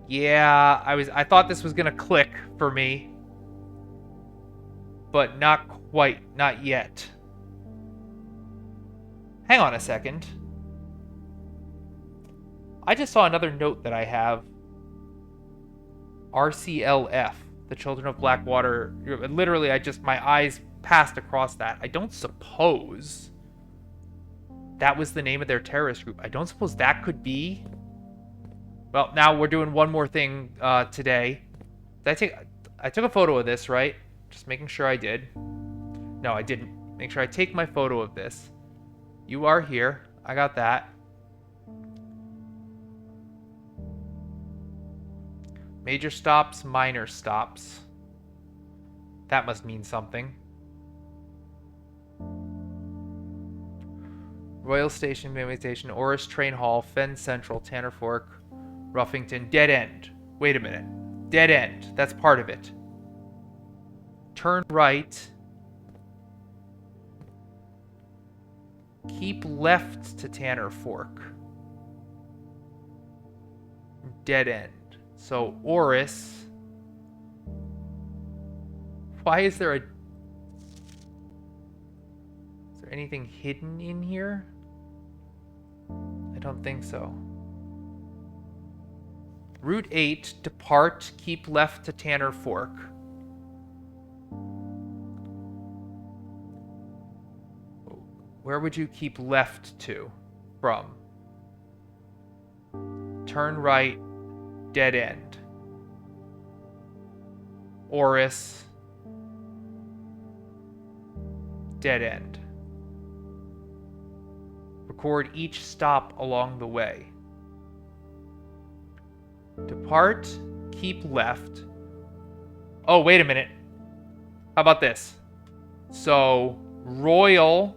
Yeah, I thought this was gonna click for me. But not quite, not yet. Hang on a second. I just saw another note that I have. RCLF, the Children of Blackwater. Literally, my eyes passed across that. I don't suppose that was the name of their terrorist group. I don't suppose that could be... Well, now we're doing one more thing today. I took a photo of this, right? Just making sure I did. No, I didn't. Make sure I take my photo of this. You are here. I got that. Major stops, minor stops. That must mean something. Royal Station, Midway Station, Oris Train Hall, Fen Central, Tanner Fork, Ruffington, Dead End. Wait a minute. Dead End. That's part of it. Turn right. Keep left to Tanner Fork. Dead End. So, Oris. Why is there a... Is there anything hidden in here? I don't think so. Route 8, depart, keep left to Tanner Fork. Where would you keep left to from? Turn right, dead end. Oris, dead end. Record each stop along the way. Depart, keep left. Oh, wait a minute. How about this? So, Royal.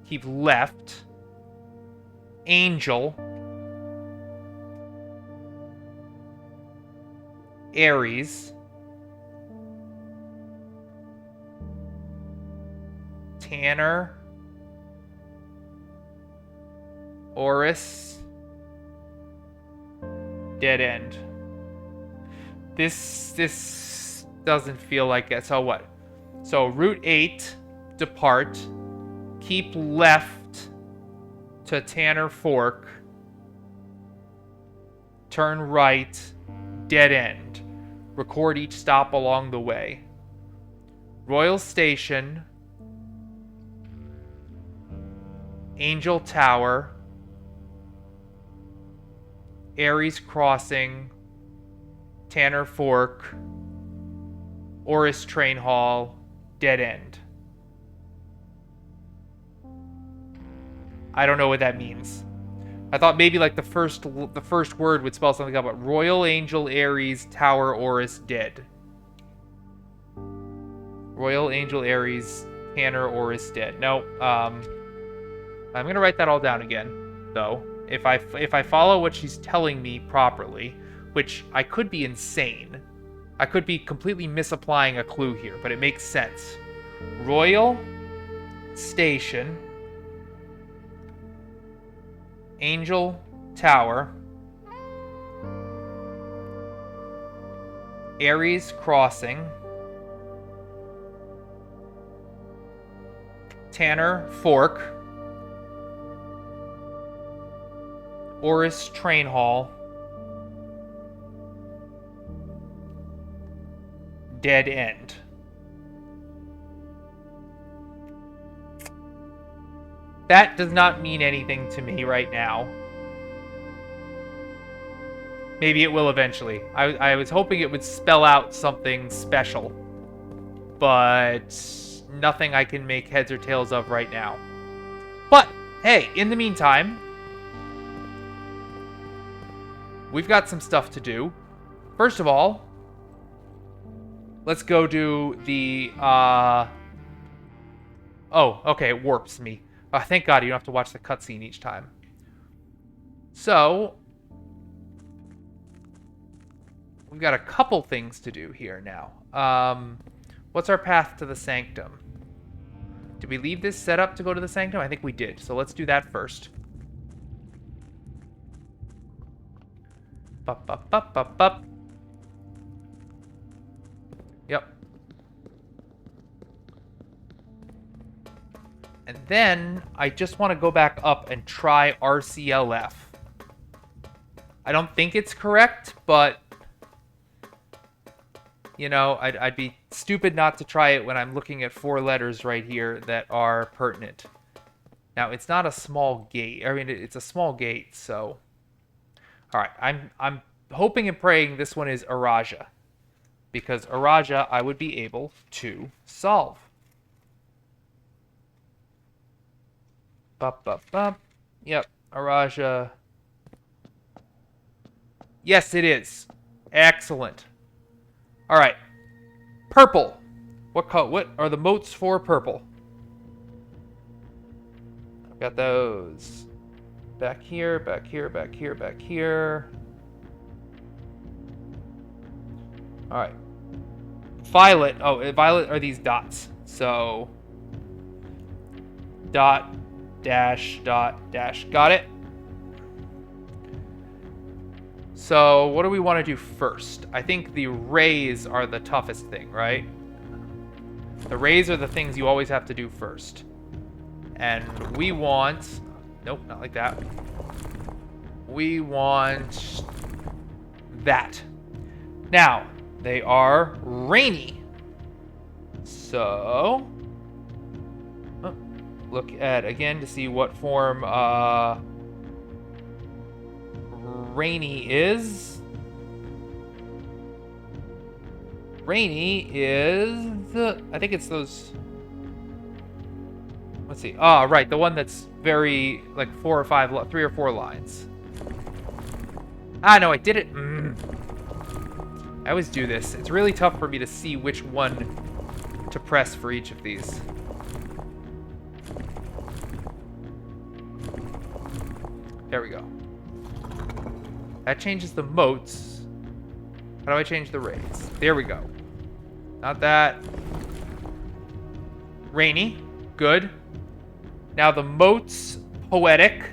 Keep left. Angel. Aries. Tanner. Oris. Dead end. This Doesn't feel like it. So what? So Route 8, depart. Keep left to Tanner Fork. Turn right. Dead end. Record each stop along the way. Royal Station. Angel Tower. Ares Crossing. Tanner Fork. Oris Train Hall. Dead end. I don't know what that means. I thought maybe like the first word would spell something out, but Royal Angel Ares Tower Oris dead. Royal Angel Ares Tanner Oris dead. No, I'm gonna write that all down again, though. If I follow what she's telling me properly, which I could be insane. I could be completely misapplying a clue here, but it makes sense. Royal Station, Angel Tower, Ares Crossing, Tanner Fork, Oris Train Hall, Dead end. That does not mean anything to me right now. Maybe it will eventually. I was hoping it would spell out something special. But nothing I can make heads or tails of right now. But, hey, in the meantime, we've got some stuff to do. First of all, let's go do the, oh, okay, it warps me. Thank God you don't have to watch the cutscene each time. So, we've got a couple things to do here now. What's our path to the Sanctum? Did we leave this set up to go to the Sanctum? I think we did, so let's do that first. Bup, bup, bup, bup, bup. Yep. And then I just want to go back up and try RCLF. I don't think it's correct, but you know, I'd be stupid not to try it when I'm looking at 4 letters right here that are pertinent. Now, it's not a small gate. I mean, it's a small gate, so all right, I'm hoping and praying this one is Araja, because Araja I would be able to solve. Bup, bup, bup. Yep, Araja. Yes, it is. Excellent. All right. Purple. What are the motes for purple? I've got those. Back here, back here, back here, back here. All right. Violet. Oh, violet are these dots. So, dot, dash, dot, dash. Got it? So, what do we want to do first? I think the rays are the toughest thing, right? The rays are the things you always have to do first. And we want... Nope, not like that. We want that. Now, they are rainy. So, look at, again, to see what form rainy is. Rainy is... I think it's those... Let's see. Ah, right. The one that's very, like, 3 or 4 lines. Ah, no, I did it. I always do this. It's really tough for me to see which one to press for each of these. There we go. That changes the motes. How do I change the rays? There we go. Not that. Rainy. Good. Now the motes, poetic.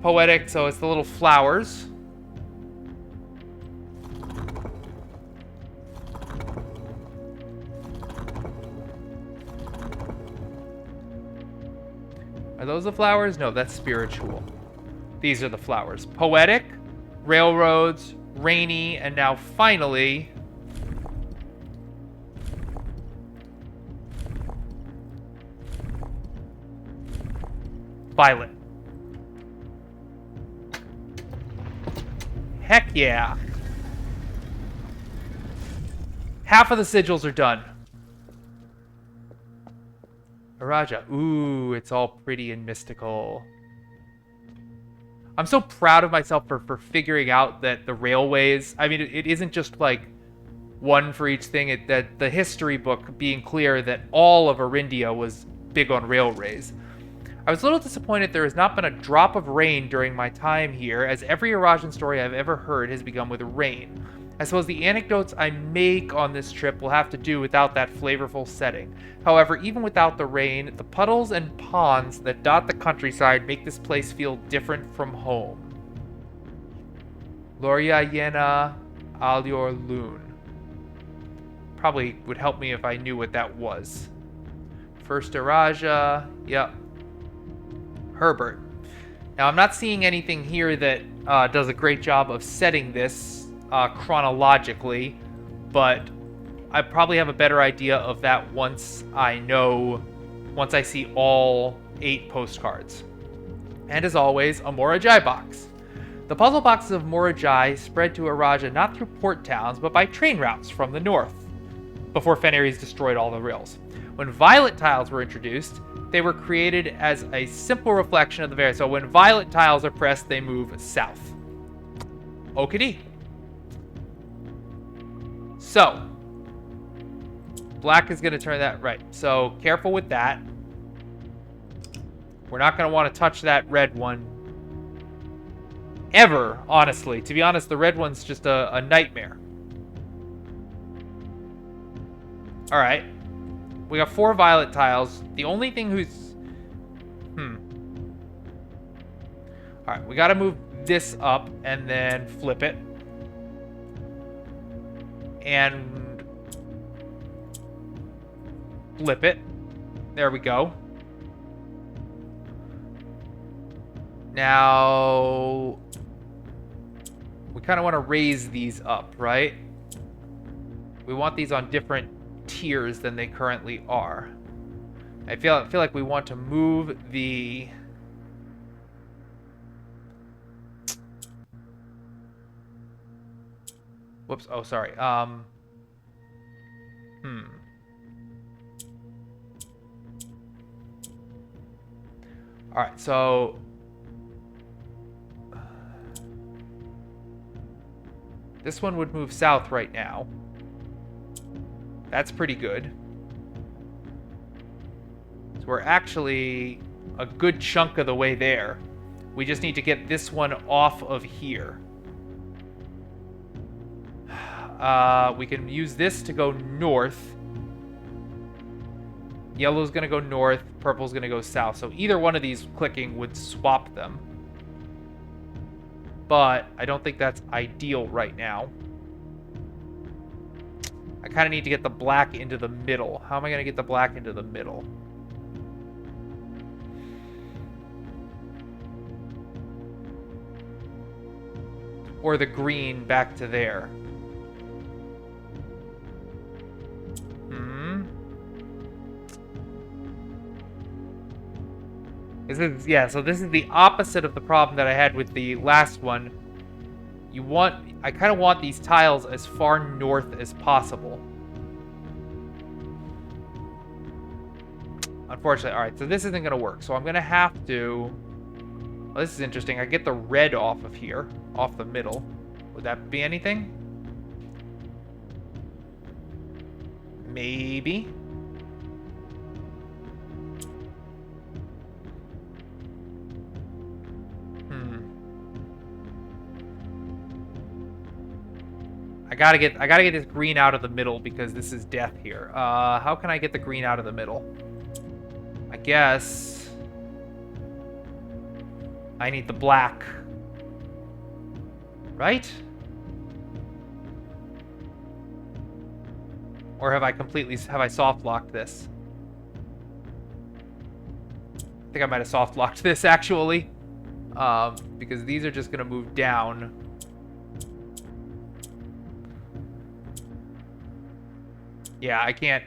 Poetic, so it's the little flowers. Are those the flowers? No, that's spiritual. These are the flowers. Poetic, railroads, rainy, and now finally... violet. Heck yeah. Half of the sigils are done. Raja. Ooh, it's all pretty and mystical. I'm so proud of myself for figuring out that the railways... I mean, it isn't just like one for each thing. That the history book being clear that all of Arindia was big on railways. I was a little disappointed there has not been a drop of rain during my time here, as every Arajan story I've ever heard has begun with rain. I suppose the anecdotes I make on this trip will have to do without that flavorful setting. However, even without the rain, the puddles and ponds that dot the countryside make this place feel different from home. Loria Yena Alior Loon. Probably would help me if I knew what that was. First Araja, yep. Herbert. Now, I'm not seeing anything here that does a great job of setting this chronologically, but I probably have a better idea of that once I see all 8 postcards. And as always, a Mora Jai box. The puzzle boxes of Mora Jai spread to Araja not through port towns, but by train routes from the north, before Fenris destroyed all the rails. When violet tiles were introduced, they were created as a simple reflection of the various. So when violet tiles are pressed, they move south. Okey. So, black is going to turn that right. So, careful with that. We're not going to want to touch that red one. Ever, honestly. To be honest, the red one's just a nightmare. Alright. We got 4 violet tiles. The only thing who's... Alright, we got to move this up and then flip it. And flip it. There we go. Now, we kind of want to raise these up, right? We want these on different tiers than they currently are. I feel like we want to move the... Whoops. Oh, sorry. Alright, so... this one would move south right now. That's pretty good. So we're actually a good chunk of the way there. We just need to get this one off of here. We can use this to go north. Yellow's going to go north. Purple's going to go south. So either one of these clicking would swap them. But I don't think that's ideal right now. I kind of need to get the black into the middle. How am I going to get the black into the middle? Or the green back to there. So this is the opposite of the problem that I had with the last one. I kind of want these tiles as far north as possible. Unfortunately, alright, so this isn't going to work. So I'm going to have to... Well, this is interesting. I get the red off of here, off the middle. Would that be anything? Maybe. I gotta get this green out of the middle because this is death here. How can I get the green out of the middle? I guess I need the black. Right? Or have I soft locked this? I think I might have soft locked this actually. Because these are just going to move down. Yeah, I can't.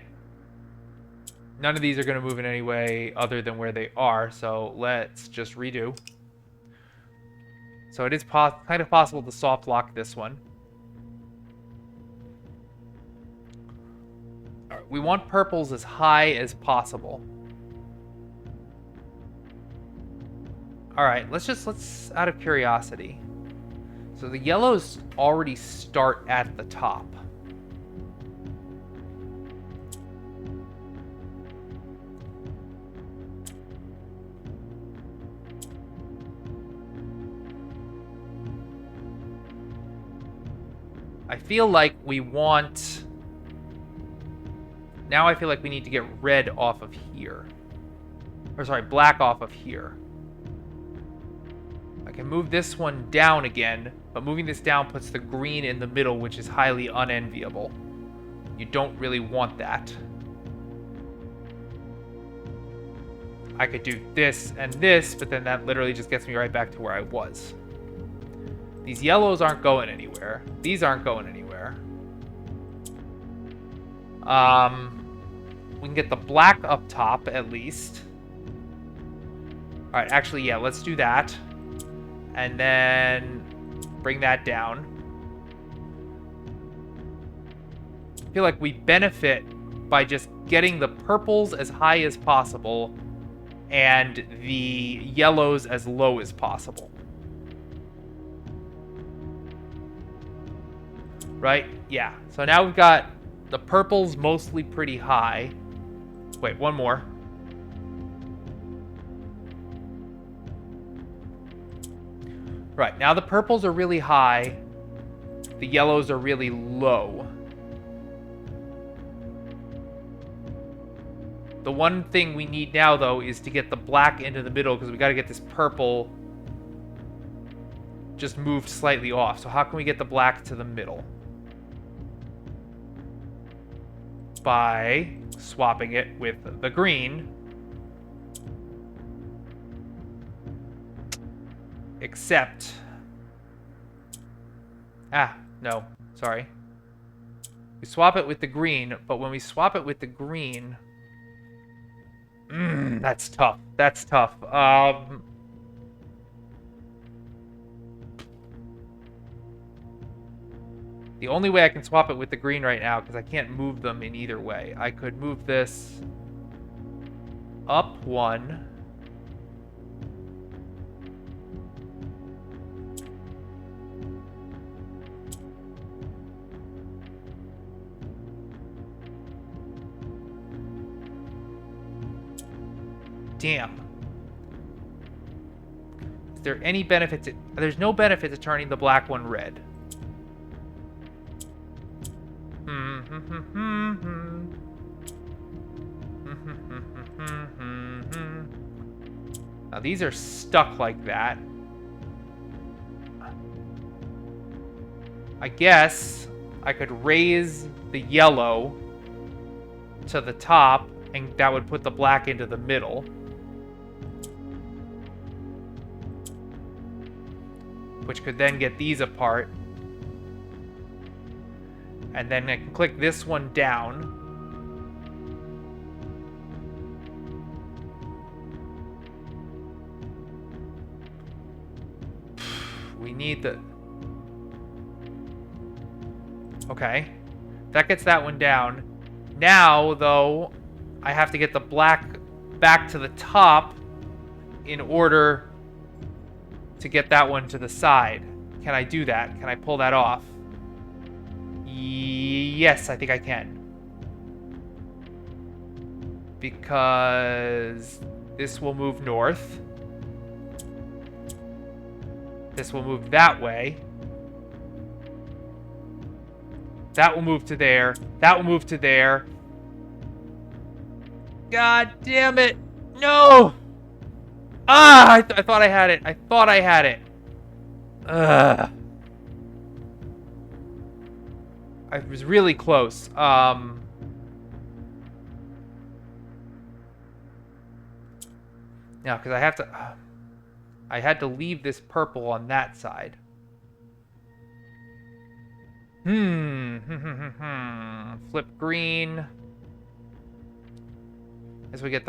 None of these are going to move in any way other than where they are. So let's just redo. So it is kind of possible to soft lock this one. All right, we want purples as high as possible. All right, let's out of curiosity. So the yellows already start at the top. I feel like we want... Now I feel like we need to get red off of here. Or sorry, black off of here. I can move this one down again, but moving this down puts the green in the middle, which is highly unenviable. You don't really want that. I could do this and this, but then that literally just gets me right back to where I was. These yellows aren't going anywhere. These aren't going anywhere. We can get the black up top, at least. Alright, actually, yeah, let's do that. And then bring that down. I feel like we benefit by just getting the purples as high as possible and the yellows as low as possible. Right? Yeah. So now we've got the purples mostly pretty high. Wait, one more. Right, now the purples are really high. The yellows are really low. The one thing we need now, though, is to get the black into the middle, because we got to get this purple just moved slightly off. So how can we get the black to the middle? By swapping it with the green. Except... no. Sorry. We swap it with the green, but when we swap it with the green... that's tough. That's tough. The only way I can swap it with the green right now, because I can't move them in either way. I could move this up one. Damn. Is there any benefit to... There's no benefit to turning the black one red. Now these are stuck like that. I guess I could raise the yellow to the top, and that would put the black into the middle. Which could then get these apart. And then I can click this one down. We need the... Okay. That gets that one down. Now, though, I have to get the black back to the top in order to get that one to the side. Can I do that? Can I pull that off? Yes, I think I can. Because this will move north. This will move that way. That will move to there. That will move to there. God damn it. No! Ah, I thought I had it. I thought I had it. Ugh. I was really close. Now, because I have to... I had to leave this purple on that side. Flip green. This will get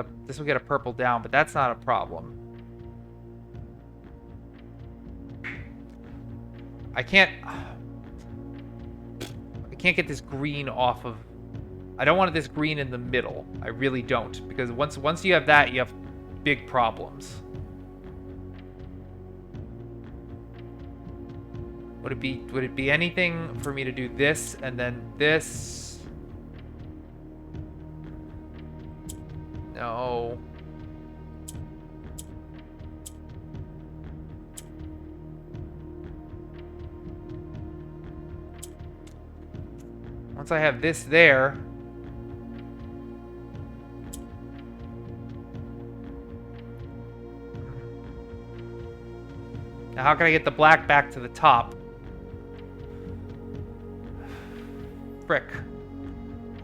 a purple down, but that's not a problem. I can't get this green off of... I don't want this green in the middle. I really don't, because once you have that, you have big problems. Would it be anything for me to do this and then this? No. Once I have this there, now how can I get the black back to the top? Frick.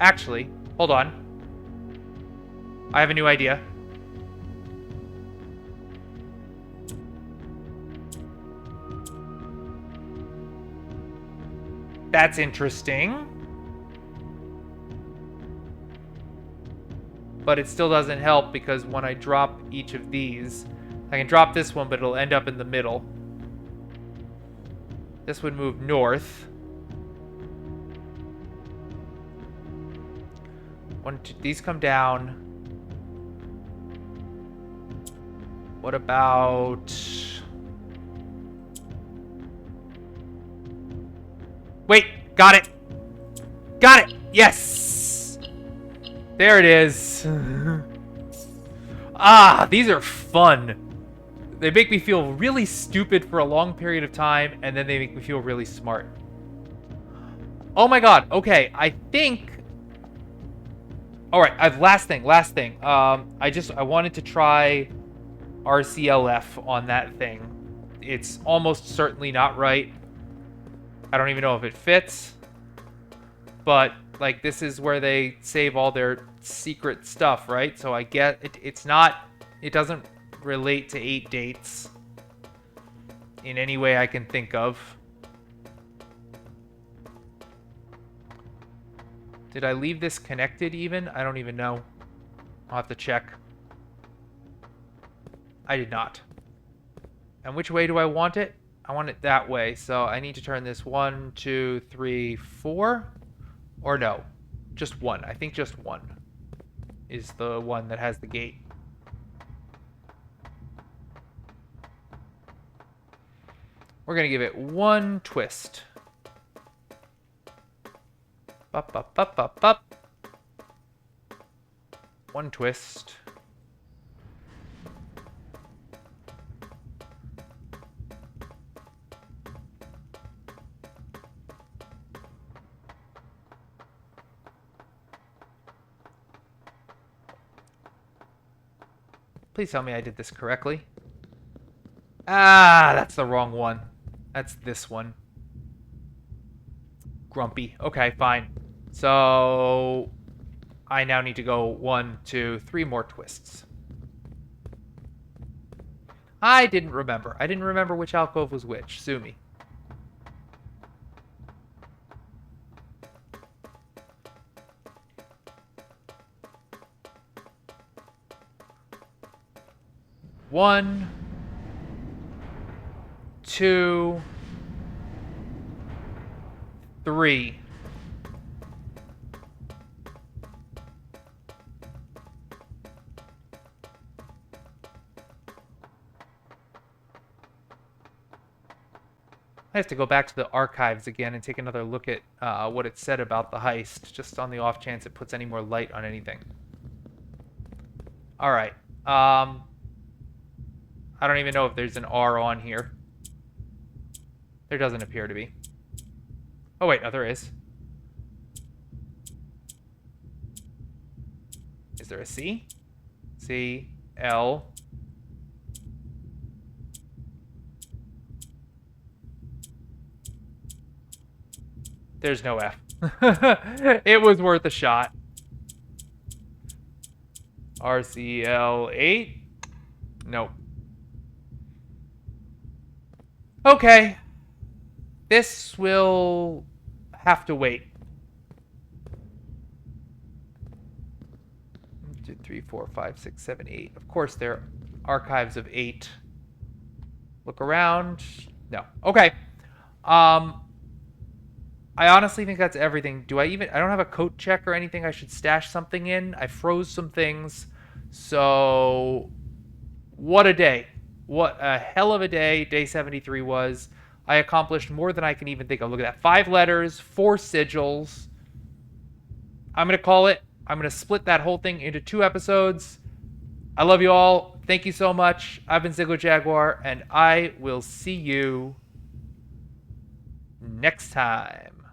Actually, hold on. I have a new idea. That's interesting. But it still doesn't help because when I drop each of these, I can drop this one, but it'll end up in the middle. This would move north. These come down. What about... Wait, got it. Got it. Yes. There it is. Ah, these are fun. They make me feel really stupid for a long period of time, and then they make me feel really smart. Oh my god. Okay, I think... Alright, last thing. I wanted to try RCLF on that thing. It's almost certainly not right. I don't even know if it fits. But, like, this is where they save all their secret stuff, right? So I get it. It doesn't relate to 8 dates in any way I can think of. Did I leave this connected even? I don't even know. I'll have to check. I did not. And which way do I want it? I want it that way. So I need to turn this 1, 2, 3, 4. Or no, just 1. I think just 1 is the one that has the gate. We're going to give it 1 twist. Up, up, up, up, up. 1 twist. Please tell me I did this correctly. Ah, that's the wrong one. That's this one. Grumpy. Okay, fine. So I now need to go 1, 2, 3 more twists. I didn't remember. I didn't remember which alcove was which. Sue me. One, 2, 3. I have to go back to the archives again and take another look at what it said about the heist, just on the off chance it puts any more light on anything. All right. I don't even know if there's an R on here. There doesn't appear to be. Oh, wait. No, there is. Is there a C? C, L. There's no F. It was worth a shot. RCL 8. Nope. Okay. This will have to wait. 1, 2, 3, 4, 5, 6, 7, 8. Of course, there are archives of 8. Look around. No. Okay. I honestly think that's everything. I don't have a coat check or anything I should stash something in. I froze some things. So, what a day. What a hell of a day day 73 was. I accomplished more than I can even think of. Look at that. 5 letters, 4 sigils. I'm going to call it. I'm going to split that whole thing into 2 episodes. I love you all. Thank you so much. I've been Zeigler Jaguar, and I will see you next time.